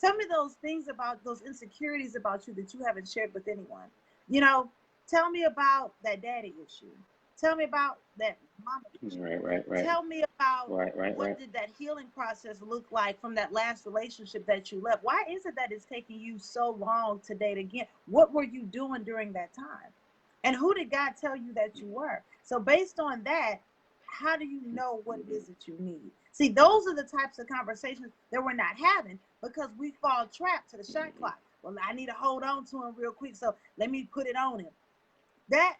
Tell me those things about those insecurities about you that you haven't shared with anyone. You know, Tell me about that daddy issue. Tell me about that mama issue. Right, right, right, Tell me about right, right, what right. did that healing process look like from that last relationship that you left? Why is it that it's taking you so long to date again? What were you doing during that time? And who did God tell you that you were? So based on that, how do you know what it is that you need? See, those are the types of conversations that we're not having because we fall trapped to the shot clock. Well, I need to hold on to him real quick, so let me put it on him. That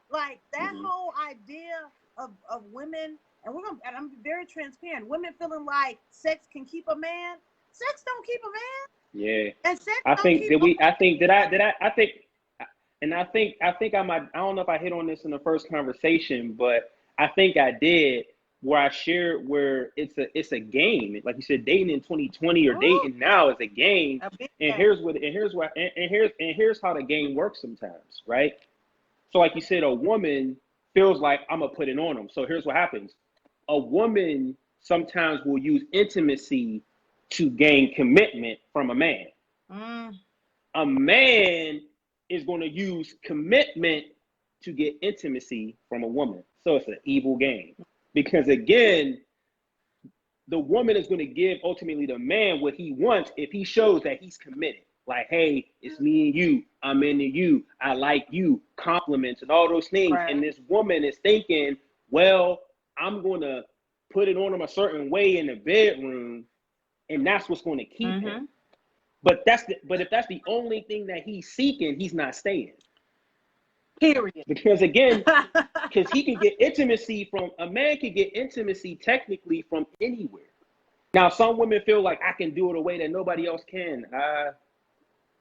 Hmm. whole idea of women, and I'm very transparent, women feeling like sex can keep a man. Sex don't keep a man, Yeah. and sex I don't think keep that a we. woman I think, and I think I might. I don't know if I hit on this in the first conversation, but I think I did. Where I shared where it's a game. Like you said, dating in 2020 or either. Ooh, dating now is a game. a big And game. here's how the game works sometimes, right? So like you said, a woman feels like I'm gonna put it on them. So here's what happens. A woman sometimes will use intimacy to gain commitment from a man. Mm, A man is going to use commitment to get intimacy from a woman. So it's an evil game. Because again, the woman is going to give ultimately the man what he wants if he shows that he's committed. Like, hey, it's me and you. I'm into you. I like you. Compliments and all those things. right. And this woman is thinking, well, I'm going to put it on him a certain way in the bedroom, and that's what's going to keep him. Mm-hmm. But if that's the only thing that he's seeking, he's not staying. Period. Because again, because he can get intimacy from a man can get intimacy technically from anywhere. Now, some women feel like I can do it a way that nobody else can.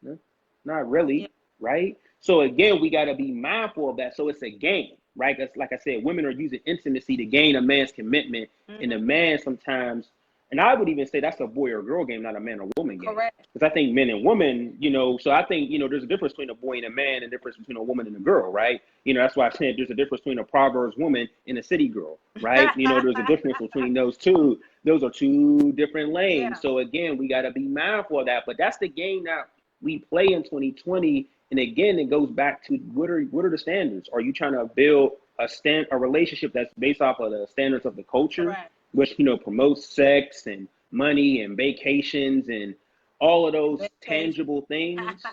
No, not Yeah. really, right? So again, we got to be mindful of that. So it's a game, right? Because like I said, women are using intimacy to gain a man's commitment, and a Mm-hmm. man sometimes, and I would even say that's a boy or girl game, not a man or woman game. Correct. Because I think men and women, so I think there's a difference between a boy and a man, and a difference between a woman and a girl, right? That's why I said there's a difference between a Proverbs woman and a city girl, right? There's a difference between those two. Those are two different lanes. Yeah. So again, we got to be mindful of that. But that's the game that we play in 2020. And again, it goes back to what are the standards? Are you trying to build a relationship that's based off of the standards of the culture, Correct. which promotes sex and money and vacations and all of those Vacation. tangible things,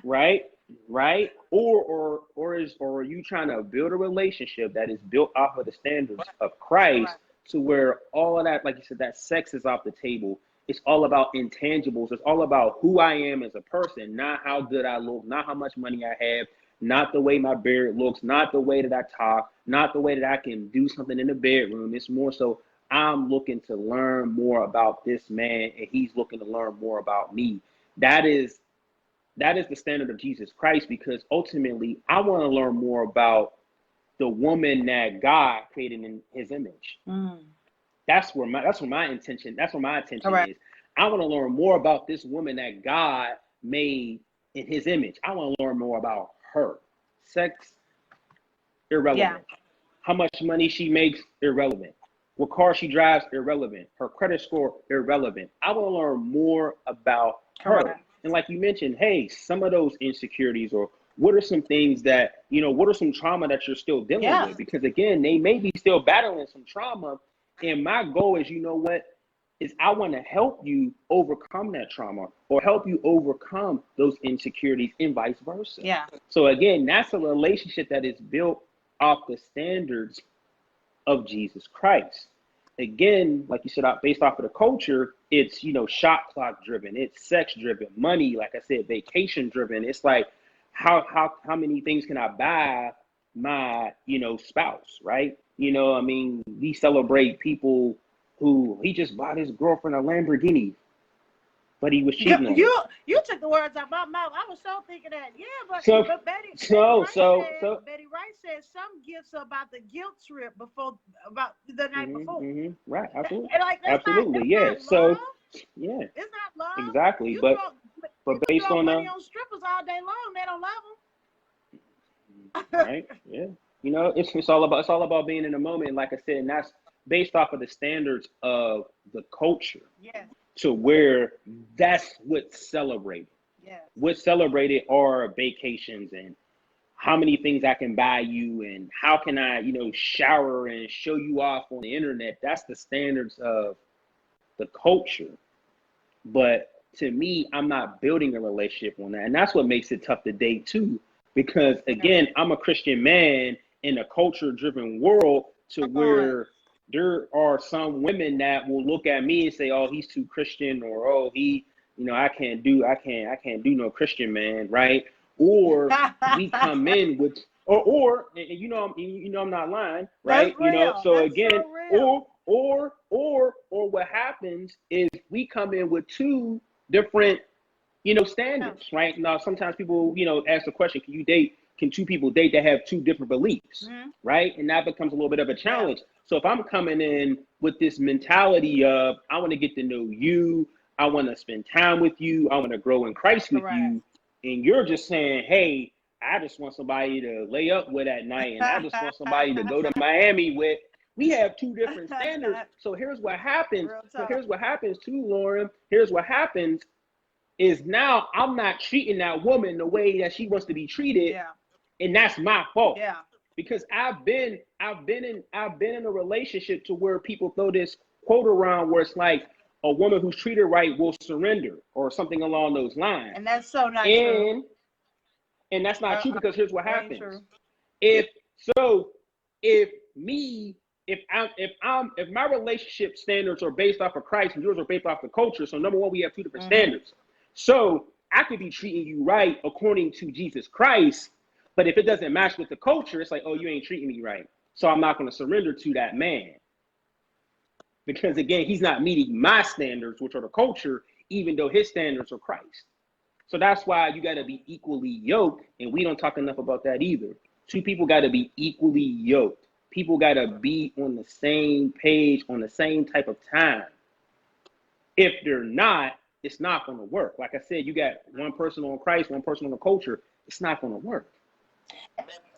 right? Right? Or are you trying to build a relationship that is built off of the standards of Christ, Correct. to where all of that, like you said, that sex is off the table, it's all about intangibles. It's all about who I am as a person, not how good I look, not how much money I have, not the way my beard looks, not the way that I talk, not the way that I can do something in the bedroom. It's more so I'm looking to learn more about this man, and he's looking to learn more about me. That is the standard of Jesus Christ, because ultimately I want to learn more about the woman that God created in his image. Mm. That's where my intention Correct. is. I want to learn more about this woman that God made in his image. I want to learn more about her. Sex, irrelevant. How much money she makes, irrelevant. What car she drives, irrelevant. Her credit score, irrelevant. I want to learn more about her. Correct. And like you mentioned, hey, some of those insecurities, or what are some things that, what are some trauma that you're still dealing with? Because again, they may be still battling some trauma. And my goal is, is I want to help you overcome that trauma, or help you overcome those insecurities, and vice versa. Yeah. So again, that's a relationship that is built off the standards of Jesus Christ. Again, like you said, based off of the culture, it's, shot clock driven, it's sex driven, money, like I said, vacation driven. It's like, how many things can I buy my, spouse, right? We celebrate people who he just bought his girlfriend a Lamborghini, but he was cheating on her. You took the words out of my mouth. I was so thinking that, but Betty Wright said some gifts are about the guilt trip about the night before. Right, absolutely. And like, absolutely, not yeah. So, love. yeah, it's not love. Exactly, You but based throw on money on strippers all day long, they don't love them. Right, yeah. It's all about being in the moment, like I said, and that's based off of the standards of the culture. Yes. To where that's what's celebrated. Yes. What's celebrated are vacations, and how many things I can buy you, and how can I, shower and show you off on the internet. That's the standards of the culture. But to me, I'm not building a relationship on that. And that's what makes it tough to date too. Because again, I'm a Christian man in a culture-driven world, to where there are some women that will look at me and say, "Oh, he's too Christian," or "Oh, he, I can't do no Christian man," right? Or we come in with, or I'm not lying, right? So That's again, so or what happens is we come in with two different, standards, right? Now, sometimes people, ask the question, can two people date that have two different beliefs, right? And that becomes a little bit of a challenge. So if I'm coming in with this mentality of, I want to get to know you, I want to spend time with you, I want to grow in Christ with you, and you're just saying, hey, I just want somebody to lay up with at night, and I just want somebody to go to Miami with. We have two different standards. So here's what happens. Too, Lauren. Here's what happens is, now I'm not treating that woman the way that she wants to be treated. Yeah. And that's my fault. Yeah. Because I've been in a relationship to where people throw this quote around where it's like, a woman who's treated right will surrender, or something along those lines. And that's so not true. And that's not true, because here's what happens. True. If my relationship standards are based off of Christ and yours are based off of culture, so number one, we have two different standards. So I could be treating you right according to Jesus Christ, but if it doesn't match with the culture, it's like, oh, you ain't treating me right, so I'm not going to surrender to that man, because again, he's not meeting my standards, which are the culture, even though his standards are Christ. So that's why you got to be equally yoked, and we don't talk enough about that either. Two people got to be equally yoked. People got to be on the same page, on the same type of time. If they're not, it's not going to work. Like I said, you got one person on Christ, one person on the culture. It's not going to work.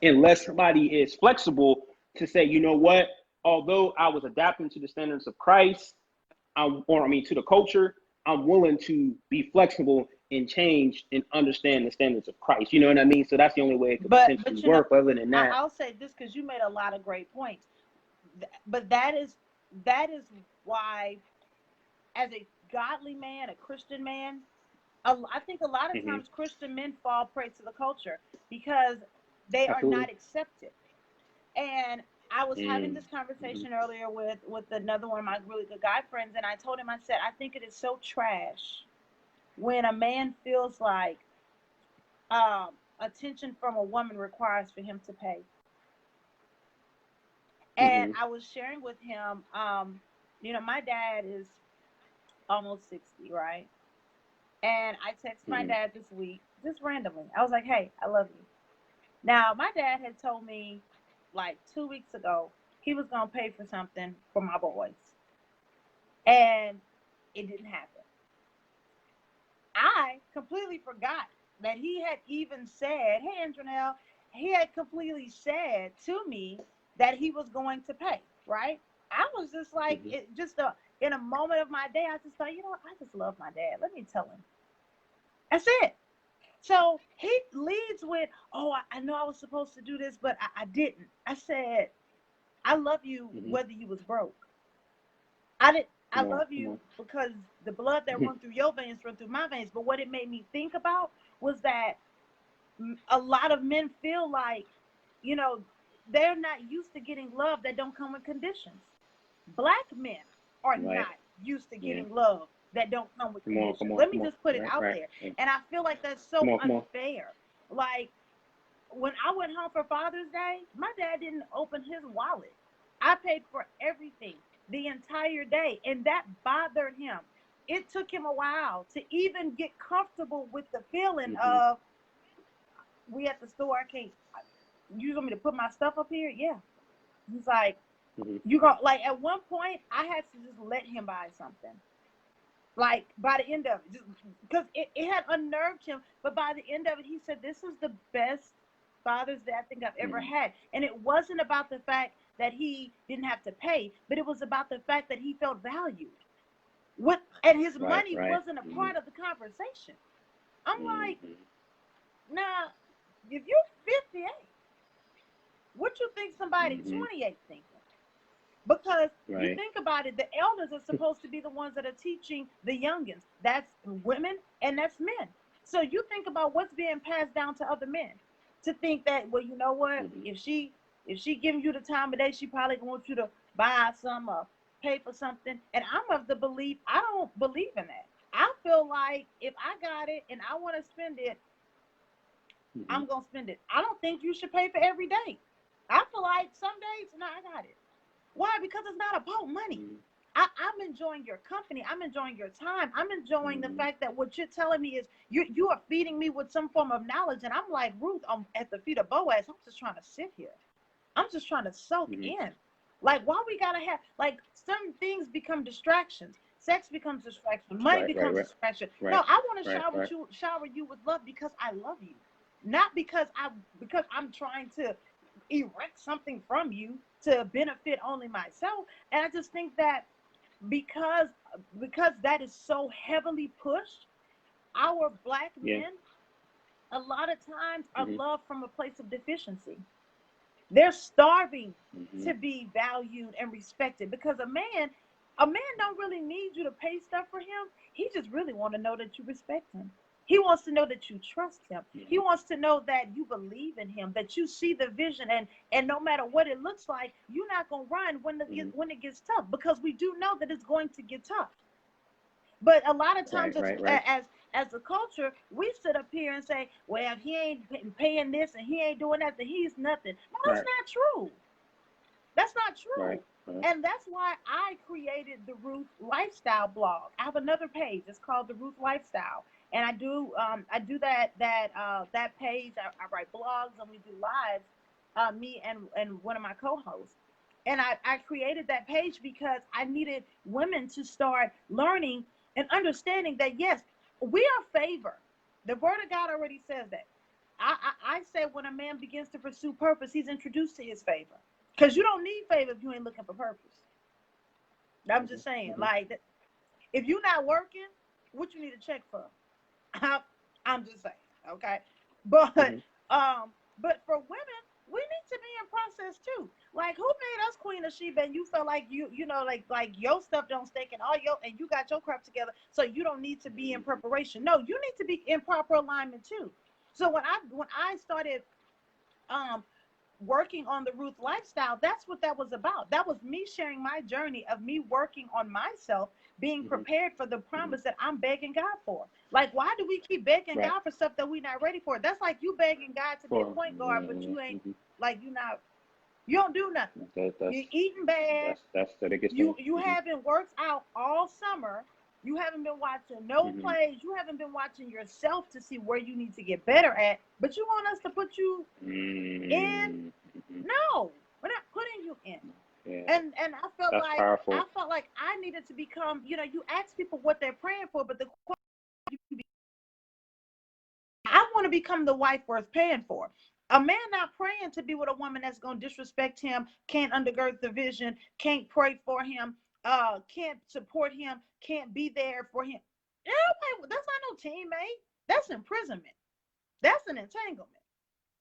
Unless somebody is flexible to say, you know what, although I was adapting to the standards of Christ, to the culture, I'm willing to be flexible and change and understand the standards of Christ. You know what I mean? So that's the only way it could potentially work. Other than that, I'll say this, because you made a lot of great points. But that is why, as a godly man, a Christian man, I think a lot of times Christian men fall prey to the culture, because they are not accepted. And I was having Mm. this Mhm. conversation earlier with another one of my really good guy friends, and I told him, I said, I think it is so trash when a man feels like attention from a woman requires for him to pay. And Mhm. I was sharing with him, my dad is almost 60, right? And I text my Mhm. dad this week, just randomly. I was like, hey, I love you. Now, my dad had told me like 2 weeks ago he was going to pay for something for my boys, and it didn't happen. I completely forgot that he had even said, hey, Andronell, he had completely said to me that he was going to pay, right? I was just like, Mhm. in a moment of my day, I just thought, I just love my dad. Let me tell him. That's it. So he leads with, oh, I know I was supposed to do this, but I didn't. I said, I love you Mhm. whether you was broke. I didn't. I Come on. love Come you on. because the blood that run through your veins run through my veins. But what it made me think about was that a lot of men feel like, you know, they're not used to getting love that don't come with conditions. Black men are Right. not used to Yeah. getting love that don't come with Come on. Come conditions. on. Let me Come on. just put it Right. out Right. there. Right. And I feel like that's Come so on. Come on. unfair. Like when I went home for Father's Day, my dad didn't open his wallet. I paid for everything the entire day, and that bothered him. It took him a while to even get comfortable with the feeling Mhm. of, we at the store, I can't, you want me to put my stuff up here? Yeah. He's like, Mhm. you go, like at one point, I had to just let him buy something. Like by the end of it, just because it had unnerved him. But by the end of it, he said, this is the best Father's Day I think I've ever Mhm. had. And it wasn't about the fact that he didn't have to pay, but it was about the fact that he felt valued. What, and his Right. money Right. wasn't a Mhm. part of the conversation. I'm like, Mhm. nah, if you're 58, what you think somebody Mhm. 28 thinking? Because you Right. think about it, the elders are supposed to be the ones that are teaching the youngins. That's women and that's men. So you think about what's being passed down to other men to think that, well, you know what? Mhm. If she giving you the time of day, she probably wants you to buy some or pay for something. And I'm of the belief, I don't believe in that. I feel like if I got it and I want to spend it, Mhm. I'm gonna spend it. I don't think you should pay for every day. I feel like some days, no, I got it. Why? Because it's not about money. Mhm. I'm enjoying your company. I'm enjoying your time. I'm enjoying the Mhm. fact that what you're telling me is you are feeding me with some form of knowledge. And I'm like, Ruth, I'm at the feet of Boaz. I'm just trying to sit here. I'm just trying to soak Mhm. in. Like, why we gotta have, like, some things become distractions. Sex becomes distraction. Money Right. Right. becomes Right. distraction. No, Right. I want to Right. Right. shower you with love because I love you, not because I'm trying to erect something from you to benefit only myself. And I just think that because because that is so heavily pushed, our black Yeah. men a lot of times are Mhm. loved from a place of deficiency. They're starving Mhm. to be valued and respected because a man don't really need you to pay stuff for him. He just really want to know that you respect him. He wants to know that you trust him. He Mhm. wants to know that you believe in him, that you see the vision, and no matter what it looks like, you're not gonna run Mhm. when it gets tough because we do know that it's going to get tough. But a lot of times, Right. Right. Right. as a culture, we sit up here and say, "Well, if he ain't paying this and he ain't doing that, then he's nothing." No, that's Right. not true. That's not Right. true. Right. And that's why I created the Ruth Lifestyle blog. I have another page. It's called the Ruth Lifestyle, and I do that page. I write blogs and we do lives. Me and one of my co-hosts. And I created that page because I needed women to start learning and understanding that yes, we are favored. The Word of God already says that. I say when a man begins to pursue purpose, he's introduced to his favor. Because you don't need favor if you ain't looking for purpose. I'm Mhm. just saying, Mhm. like, if you're not working, what you need to check for? I'm, I'm just saying, okay. But Mhm. but for women, we need to be in process too. Like, who made us Queen of Sheba, and you felt like like your stuff don't stink and all your and you got your crap together, so you don't need to be in Mhm. preparation. No, you need to be in proper alignment too. So when I started um working on the Ruth lifestyle, that's what that was about. That was me sharing my journey of me working on myself, being Mm-hmm. prepared for the Mm-hmm. promise that I'm begging God for. Like, why do we keep begging Right. God for stuff that we're not ready for? That's like you begging God to be a For point guard, but you ain't, mm-hmm. like, you don't do nothing. That's You're eating bad. that's the biggest You thing. you Mm-hmm. haven't worked out all summer. You haven't been watching no Mm-hmm. plays. You haven't been watching yourself to see where you need to get better at. But you want us to put you in? Mm-hmm. No, we're not putting you in. Yeah, And I felt that's like powerful. I needed to become. You ask people what they're praying for, but the I want to become the wife worth paying for. A man not praying to be with a woman that's going to disrespect him, can't undergird the vision, can't pray for him, can't support him, can't be there for him. That's not no teammate. That's imprisonment. That's an entanglement.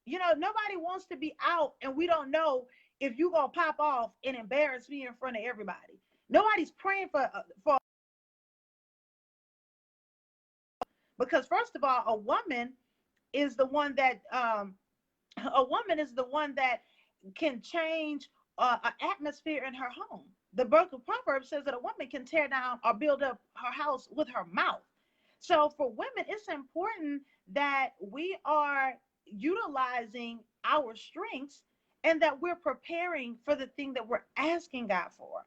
Nobody wants to be out, and we don't know if you gonna pop off and embarrass me in front of everybody. Nobody's praying for because first of all, is the one that a woman is the one that can change an atmosphere in her home. The book of Proverbs says that a woman can tear down or build up her house with her mouth. So for women, it's important that we are utilizing our strengths and that we're preparing for the thing that we're asking God for.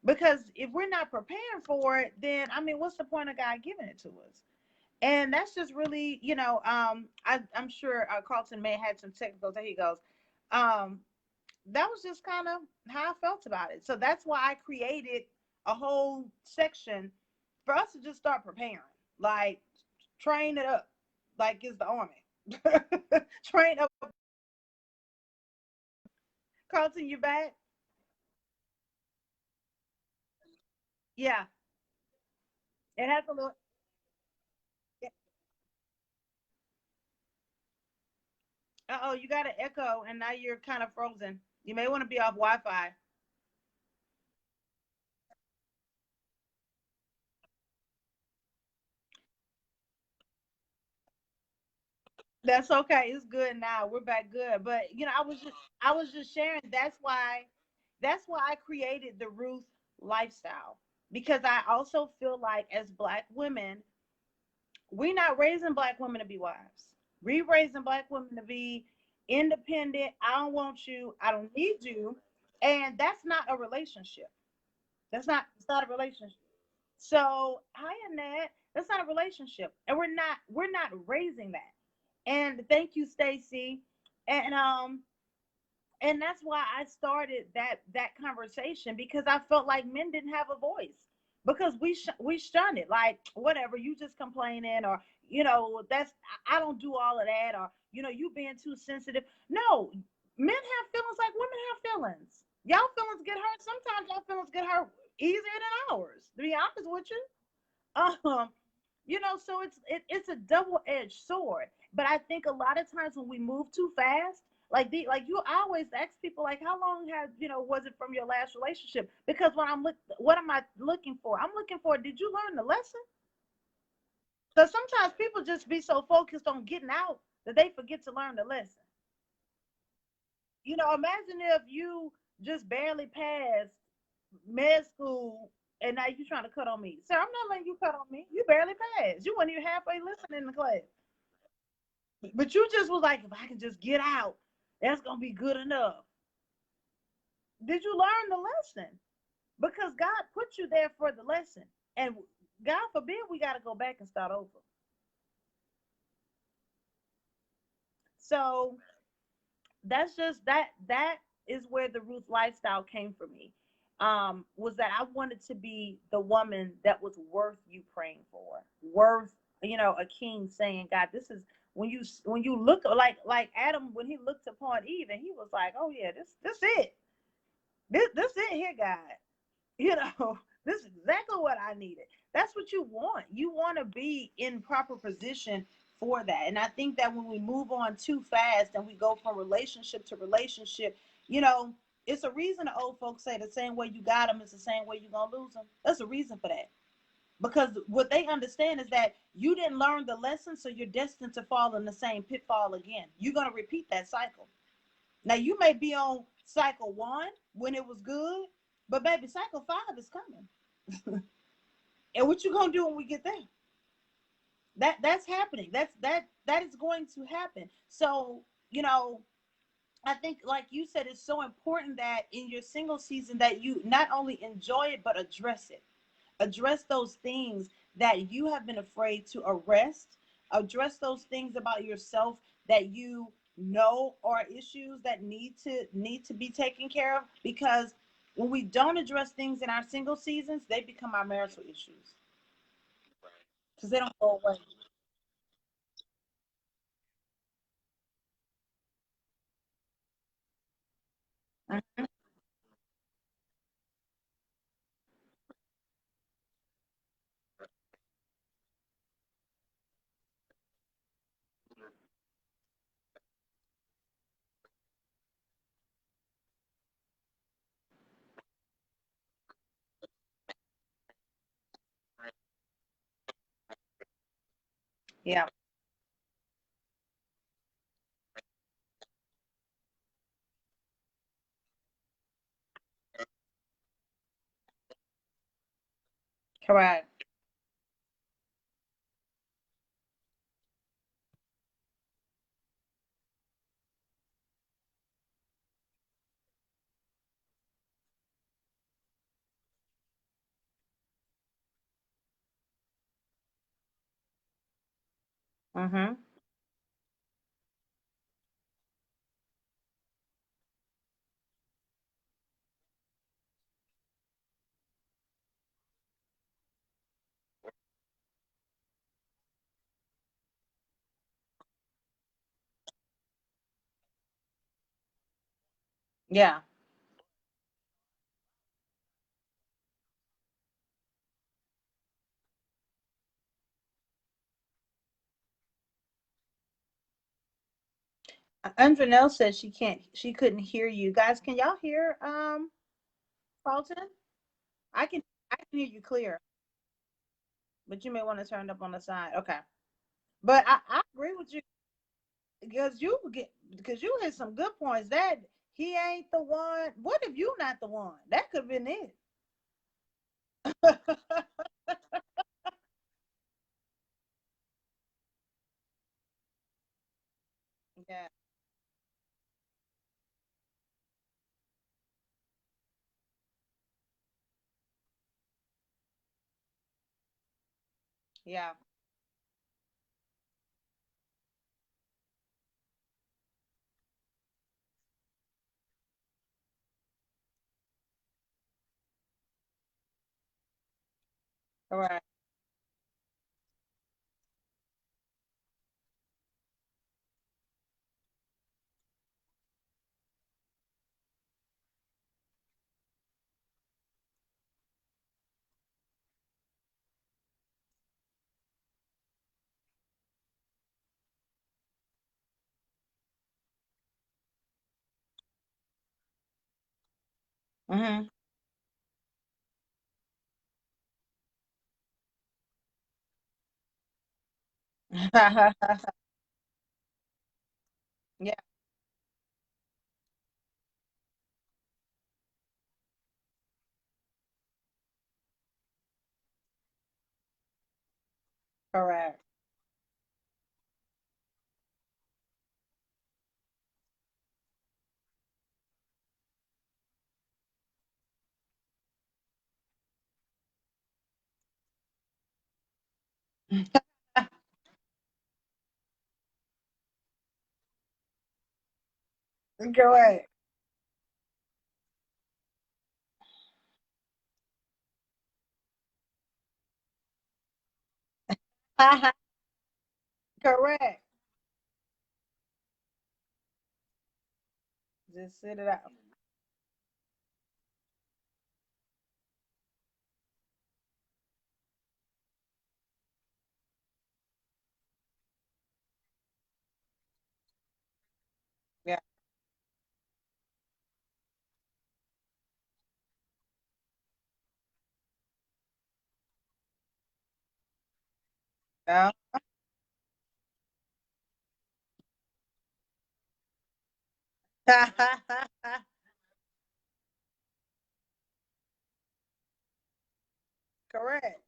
Because if we're not preparing for it, then I mean, what's the point of God giving it to us? And that's just really, I'm sure Carlton may have had some technical. There he goes. Um, that was just kind of how I felt about it. So that's why I created a whole section for us to just start preparing, like train it up, like it's the army. Train up. Carlton, you back? Yeah, it has a little. Oh, you got an echo, and now you're kind of frozen. You may want to be off Wi-Fi. That's okay. It's good now. We're back good. But I was just sharing. That's why I created the Ruth lifestyle, because I also feel like as Black women, we're not raising Black women to be wives. We raising Black women to be independent. I don't want you. I don't need you. And that's not a relationship. It's not a relationship. So hi Annette. That's not a relationship. And we're not raising that. And thank you, Stacy. And that's why I started that conversation, because I felt like men didn't have a voice, because we shun it, like whatever, you just complaining, or that's I don't do all of that, or you being too sensitive. No, men have feelings like women have feelings. Y'all feelings get hurt. Sometimes y'all feelings get hurt easier than ours. To be honest with you, um, so it's a double-edged sword. But I think a lot of times when we move too fast, like you always ask people, like, how long was it from your last relationship? Because what am I looking for? I'm looking for, did you learn the lesson? So sometimes people just be so focused on getting out that they forget to learn the lesson. Imagine if you just barely passed med school, and now you trying to cut on me. Sir, I'm not letting you cut on me. You barely passed. You weren't even halfway listening in the class. But you just was like, if I can just get out, that's gonna be good enough. Did you learn the lesson? Because God put you there for the lesson. And God forbid we gotta go back and start over. So that is where the Ruth lifestyle came for me. Was that I wanted to be the woman that was worth you praying for, worth a king saying, God, this is when you look like Adam, when he looked upon Eve, and he was like, oh yeah, this it, this it here, God. This is exactly what I needed. That's what you want. You want to be in proper position for that. And I think that when we move on too fast and we go from relationship to relationship, you know, it's a reason the old folks say the same way you got them is the same way you're going to lose them. There's a reason for that. Because what they understand is that you didn't learn the lesson, so you're destined to fall in the same pitfall again. You're going to repeat that cycle. Now you may be on cycle 1 when it was good, but baby, cycle 5 is coming. And what you gonna do when we get there? That's happening. That is going to happen. So, you know, I think, like you said, it's so important that in your single season that you not only enjoy it but address it. Address those things that you have been afraid to arrest. Address those things about yourself that you know are issues that need to be taken care of. Because when we don't address things in our single seasons, they become our marital issues because they don't go away. Mhm. Yeah, correct. Mm-hmm. Yeah. Andronell says she couldn't hear you guys. Can y'all hear Carlton? I can I can hear you clear, but you may want to turn it up on the side. Okay. But I agree with you because you hit some good points. That he ain't the one. What if you not the one? That could have been it. Yeah. Yeah. Correct. Mm-hmm. Yeah. Correct. Correct. Correct. Just sit it out. Yeah. Yeah. Correct.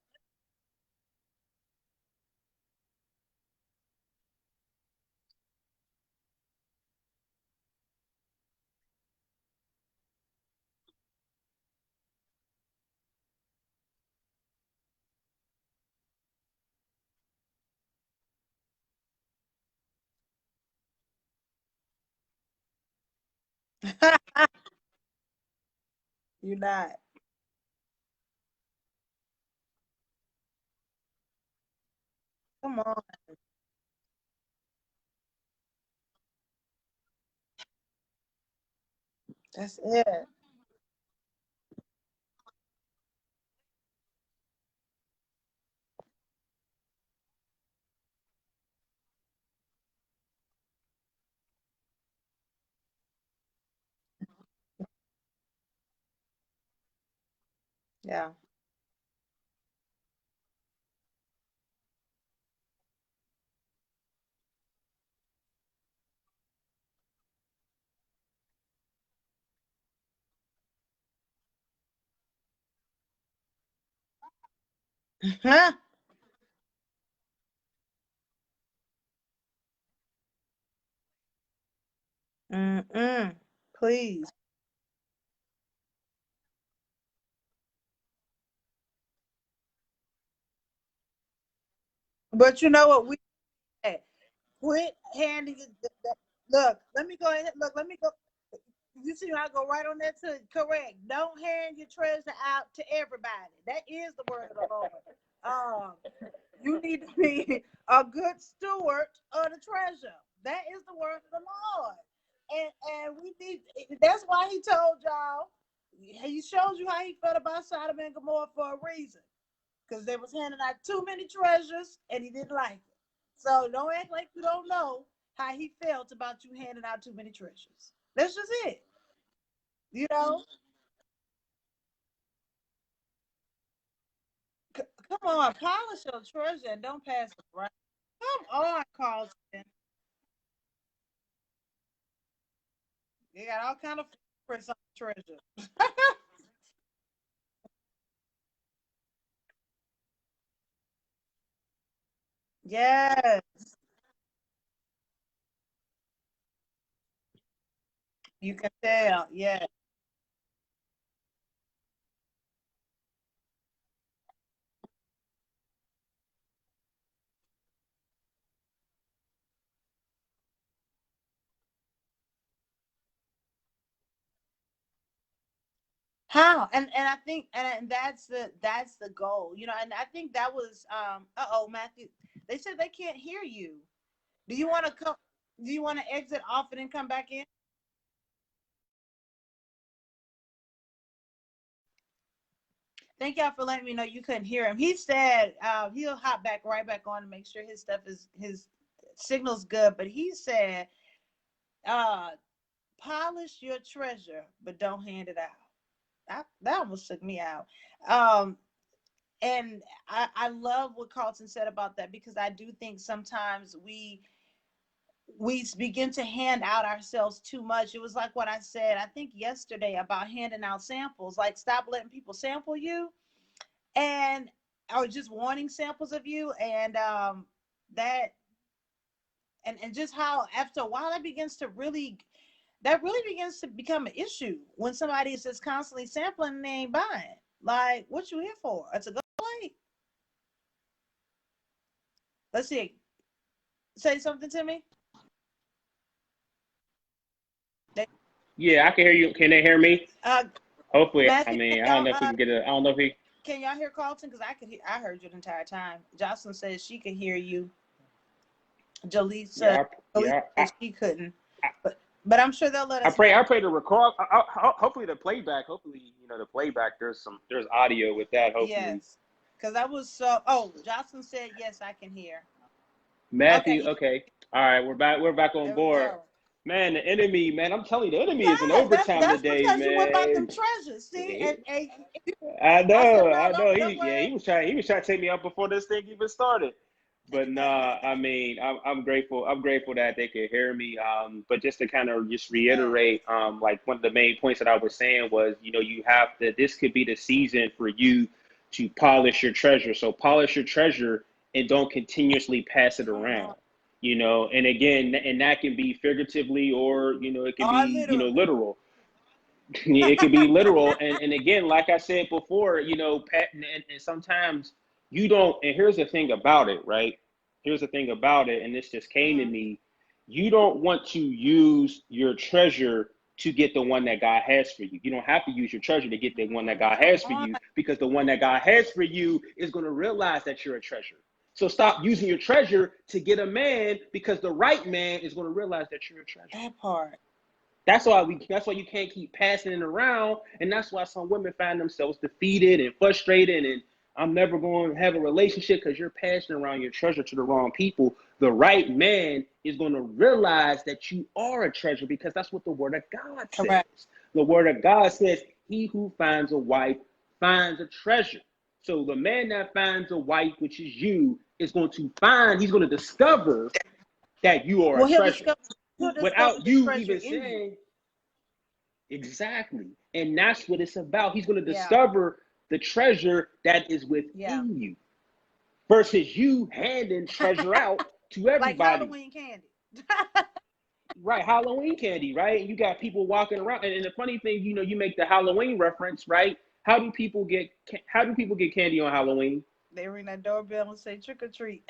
You're not. Come on. That's it. Yeah. Mm-mm. Please. But you know what we say? Quit handing it. Look, let me go ahead. Look, let me go. You see, I go right on that too. Correct. Don't hand your treasure out to everybody. That is the word of the Lord. Um, you need to be a good steward of the treasure. That is the word of the Lord. And we need. That's why he told y'all. He shows you how he felt about Sodom and Gomorrah for a reason, because they was handing out too many treasures, and he didn't like it. So don't act like you don't know how he felt about you handing out too many treasures. That's just it. You know, come on, polish your treasure and don't pass it right. Come on, Carlton. You got all kind of fingerprints on the treasure. Yes, you can tell. Yeah. How? And I think and that's the goal. You know, and I think that was uh-oh, Matthew. They said they can't hear you. Do you want to come do you want to exit off and then come back in? Thank y'all for letting me know you couldn't hear him. He said he'll hop back right back on to make sure his stuff is his signal's good. But he said, uh, polish your treasure, but don't hand it out. That almost took me out. Um, and I love what Carlton said about that, because I do think sometimes we begin to hand out ourselves too much. It was like what I said, I think yesterday, about handing out samples. Like, stop letting people sample you, and or just wanting samples of you, and that and just how after a while that really begins to become an issue when somebody is just constantly sampling and they ain't buying. Like, what you here for? It's a good play. Let's see. Say something to me. Yeah, I can hear you. Can they hear me? Uh, Hopefully, I Matthew, mean, I don't know if we can get a. I don't know if he. can y'all hear Carlton? Because I could hear. I heard you the entire time. Jocelyn says she could hear you. Jaleesa, Yeah, Jaleesa yeah. says she couldn't. But I'm sure they'll let I us pray. know. I pray to record. Hopefully, the playback. Hopefully, the playback. There's audio with that. Hopefully, Yes. Because I was so. Oh, Jocelyn said yes, I can hear. Okay. Matthew. Yeah, Okay. All right. We're back. We're back on there we board. go. Man, the enemy. Man, I'm telling you, the enemy is in Yes, overtime that's today, because you whip out them man. treasures. See, and I I said know. no, I know. don't Yeah. worry. He was trying. He was trying to take me out before this thing even started. But nah, I mean, I'm grateful. I'm grateful that they could hear me. But just to kind of just Yeah. reiterate, like one of the main points that I was saying was, you have to. This could be the season for you to polish your treasure. So polish your treasure and don't continuously pass it Come on. around. And again, and that can be figuratively, or it can Or be literally. literal. It could be literal, and again, like I said before, Pat, and sometimes you don't. And here's the thing about it, right? Here's the thing about it, and this just came to Mhm. me. You don't want to use your treasure to get the one that God has for you. You don't have to use your treasure to get the one that God has for Come you, because the one that God has for you is going to realize that you're a treasure. So stop using your treasure to get a man, because the right man is going to realize that you're a treasure. That part. That's why you can't keep passing it around, and that's why some women find themselves defeated and frustrated, and I'm never going to have a relationship because you're passing around your treasure to the wrong people. The right man is going to realize that you are a treasure, because that's what the word of God says. Correct. The word of God says, he who finds a wife finds a treasure. So the man that finds a wife, which is you, is going to he's going to discover that you are Well, a he'll treasure discover without the you treasure even in you. saying. Exactly. And that's what it's about. He's going to Yeah. discover the treasure that is within Yeah. you, versus you handing treasure out to Like everybody. Halloween candy. Right, Halloween candy, right? And you got people walking around. And the funny thing, you make the Halloween reference, right? How do people get candy on Halloween? They ring that doorbell and say trick or treat.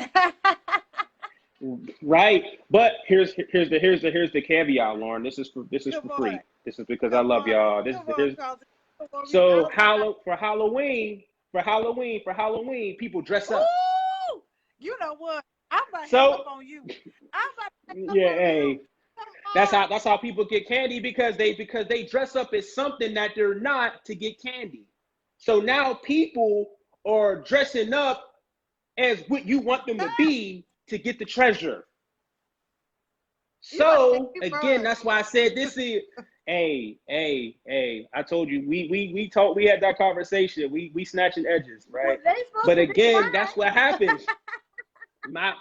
Right. But here's the caveat, Lauren. This is for Come free. on. This is because I Come love on. y'all. Come on, Carlton. Come on. So I for Halloween, people dress up. Ooh! You know what? I'm about to hang So up on you. I'm about to hang up yeah, on you. hey, that's how people get candy, because they dress up as something that they're not to get candy. So now people are dressing up as what you want them to be to get the treasure. You about to So make me again, run. that's why I said this is. Hey, I told you we had that conversation. We snatching edges, Well, right? they supposed But to be again, mine. that's what happens.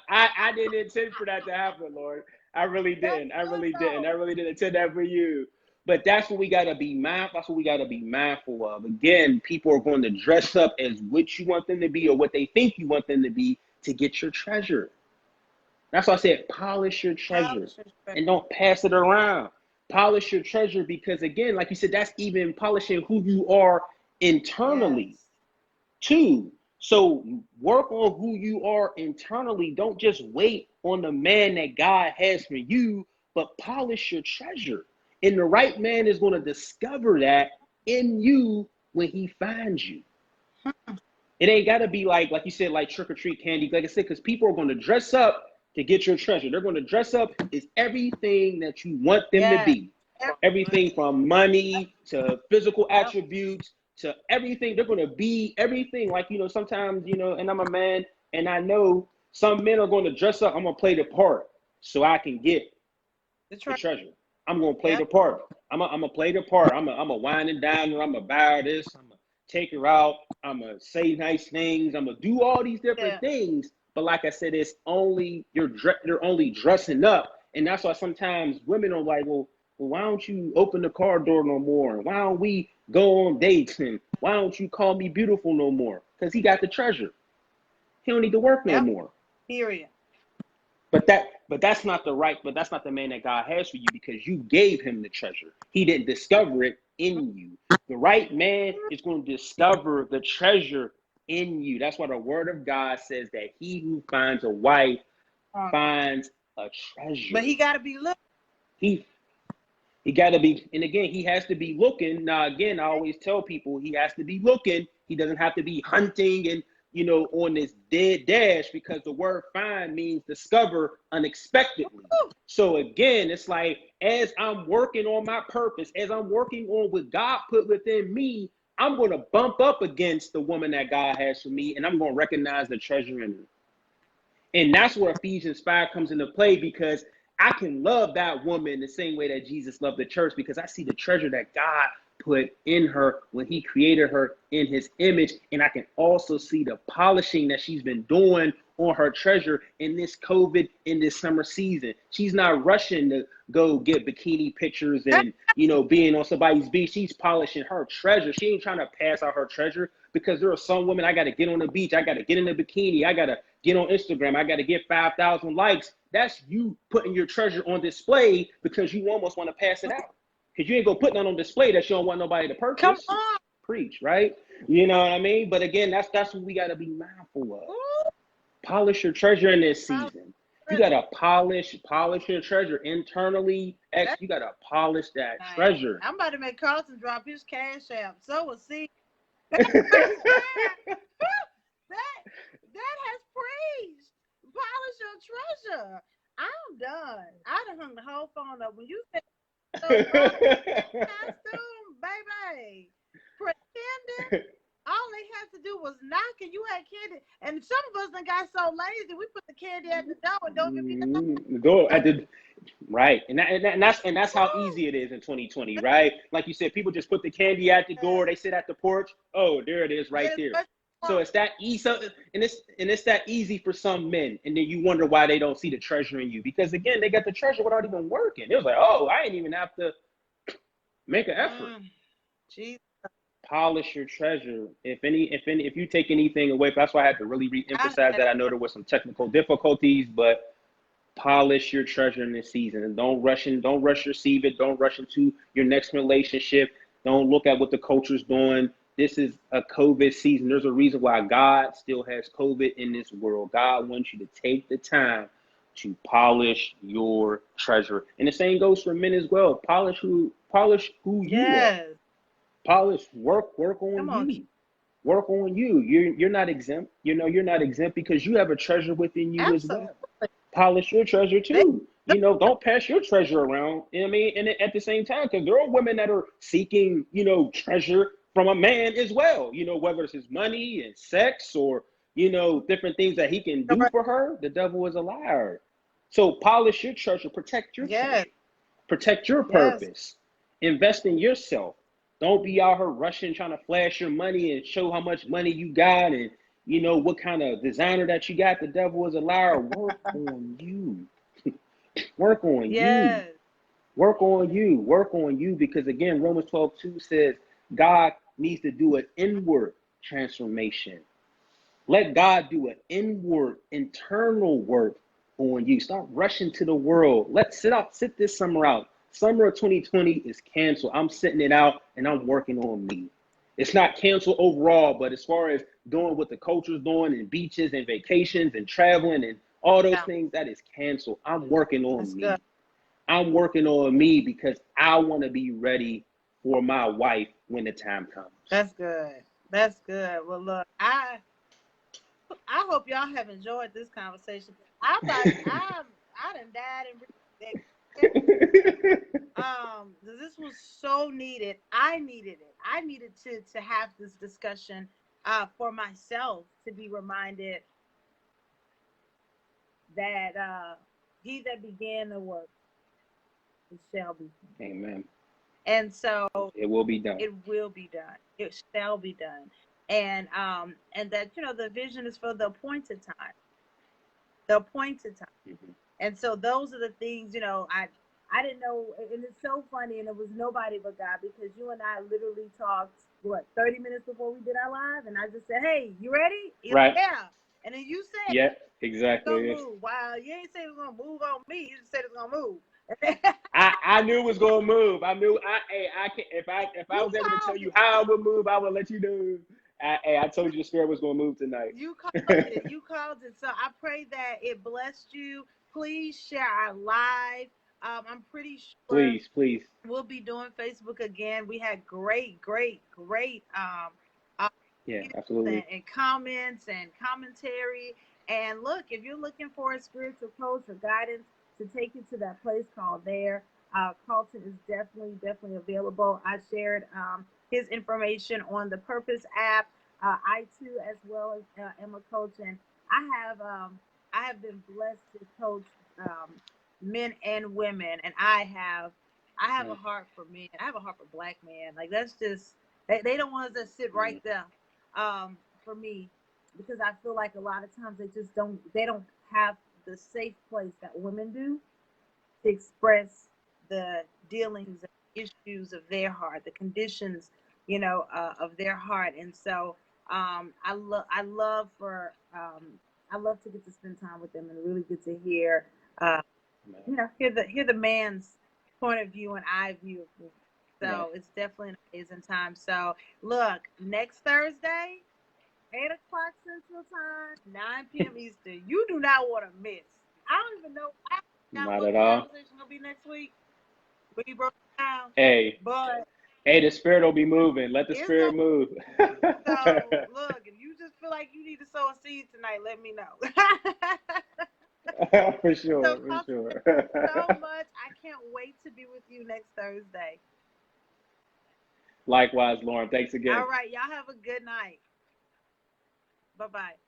I didn't intend for that to happen, Lord. I really didn't. I really didn't. I really didn't intend that for you. But that's what we gotta be mindful. That's what we gotta be mindful of. Again, people are going to dress up as what you want them to be, or what they think you want them to be, to get your treasure. That's why I said polish your treasure and don't pass it around. Polish your treasure, because again, like you said, that's even polishing who you are internally too. So work on who you are internally. Don't just wait on the man that God has for you, but polish your treasure. And the right man is going to discover that in you when he finds you. It ain't got to be like you said, like trick or treat candy. Like I said, because people are going to dress up to get your treasure. They're going to dress up as everything that you want them to be. Everything from money to physical attributes to everything. They're going to be everything. Like, sometimes, and I'm a man, and I know some men are going to dress up. I'm going to play the part so I can get the treasure. I'm going to play the part. I'm going to play the part. I'm going to wine and dine her. I'm going to buy her this. I'm going to take her out. I'm going to say nice things. I'm going to do all these different things. But like I said, it's only, you're only dressing up. And that's why sometimes women are like, well, why don't you open the car door no more? And why don't we go on dates? And why don't you call me beautiful no more? Because he got the treasure. He don't need to work no more. Period. But that's not the man that God has for you, because you gave him the treasure. He didn't discover it in you. The right man is going to discover the treasure in you. That's why the word of God says that he who finds a wife finds a treasure. But he got to be looking. He got to be, and again, he has to be looking. Now, again, I always tell people he has to be looking. He doesn't have to be hunting and, on this dead dash, because the word find means discover unexpectedly. So again, it's like, as I'm working on my purpose, as I'm working on what God put within me, I'm going to bump up against the woman that God has for me, and I'm going to recognize the treasure in her. And that's where Ephesians 5 comes into play, because I can love that woman the same way that Jesus loved the church, because I see the treasure that God put in her when he created her in his image. And I can also see the polishing that she's been doing on her treasure in this COVID, in this summer season. She's not rushing to go get bikini pictures and, being on somebody's beach. She's polishing her treasure. She ain't trying to pass out her treasure, because there are some women, I got to get on the beach, I got to get in a bikini, I got to get on Instagram, I got to get 5,000 likes. That's you putting your treasure on display because you almost want to pass it out. Because you ain't gonna put none on display that you don't want nobody to purchase. Come on. Preach, right? You know what I mean? But again, that's what we gotta be mindful of. Ooh. Polish your treasure in this season. You gotta polish your treasure internally. You gotta polish that treasure. I'm about to make Carlton drop his cash app. So we'll see. that has praised. Polish your treasure. I'm done. I done hung the whole phone up when you said costume, baby. Pretending. All they had to do was knock and you had candy. And some of us done got so lazy, we put the candy at the door and don't give me the door at the right. And that's how easy it is in 2020, right? Like you said, people just put the candy at the door, they sit at the porch. Oh, there it is right there. So it's that easy, and it's that easy for some men, and then you wonder why they don't see the treasure in you, because again, they got the treasure without even working. It was like, oh, I didn't even have to make an effort. Jesus. Polish your treasure. If you take anything away, that's why I had to really re-emphasize that. I know there was some technical difficulties, but polish your treasure in this season, and don't rush receive it. Don't rush into your next relationship. Don't look at what the culture's doing. This is a COVID season. There's a reason why God still has COVID in this world. God wants you to take the time to polish your treasure. And the same goes for men as well. Polish who you are. Polish, work on you. Work on you. You're not exempt. You're not exempt because you have a treasure within you as well. Polish your treasure too. Don't pass your treasure around. You know what I mean? And at the same time, because there are women that are seeking, treasure from a man as well, whether it's his money and sex or, different things that he can do for her. The devil is a liar. So polish your treasure, protect your treasure, protect your purpose, invest in yourself. Don't be out here rushing, trying to flash your money and show how much money you got and, what kind of designer that you got. The devil is a liar. Work on you. Work on you. Work on you. Work on you. Because again, Romans 12:2 says God needs to do an inward transformation. Let God do an inward, internal work on you. Stop rushing to the world. Let's sit this summer out. Summer of 2020 is canceled. I'm sitting it out and I'm working on me. It's not canceled overall, but as far as doing what the culture's doing and beaches and vacations and traveling and all those things, that is canceled. I'm working on me. I'm working on me because I want to be ready for my wife when the time comes. That's good. That's good. Well, look, I hope y'all have enjoyed this conversation. I done died and this was so needed. I needed it. I needed to have this discussion for myself, to be reminded that he that began the work, it shall be done. Amen. And so it will be done. It will be done. It shall be done. And that the vision is for the appointed time. The appointed time. Mm-hmm. And so those are the things, I didn't know, and it's so funny, and it was nobody but God, because you and I literally talked, 30 minutes before we did our live, and I just said, hey, you ready? Right. Yeah. And then you said, yeah, exactly. Move. Wow, you ain't say it was going to move on me. You just said it was going to move. I knew it was going to move. I knew, if I was able to tell you how it would move, I would let you know. I told you the spirit was going to move tonight. You called it. You called it. So I pray that it blessed you. Please share our live. I'm pretty sure. Please. We'll be doing Facebook again. We had great. Yeah, absolutely. And comments and commentary. And look, if you're looking for a spiritual coach or guidance to take you to that place called there, Carlton is definitely available. I shared his information on the Purpose app. I too, as well as am a coach, and I have been blessed to coach men and women, and I have I have a heart for men. I have a heart for black men. Like that's just they the ones that sit right there for me because I feel like a lot of times they don't have the safe place that women do to express the dealings and issues of their heart, the conditions, of their heart. And so I love to get to spend time with them and really get to hear uh, hear the man's point of view and eye view of me. Right. So it's definitely an amazing time. So look, next Thursday, 8 o'clock Central Time, 9 p.m. Eastern. You do not want to miss. I don't even know Not what at the all. conversation gonna be next week. We broke it down, Hey, but hey, the spirit will be moving. Let the it's gonna. spirit move. So look, if you just feel like you need to sow a seed tonight, let me know. For sure, So, for Coach, sure. so much. I can't wait to be with you next Thursday. Likewise, Lauren. Thanks again. All right, y'all have a good night. Bye bye.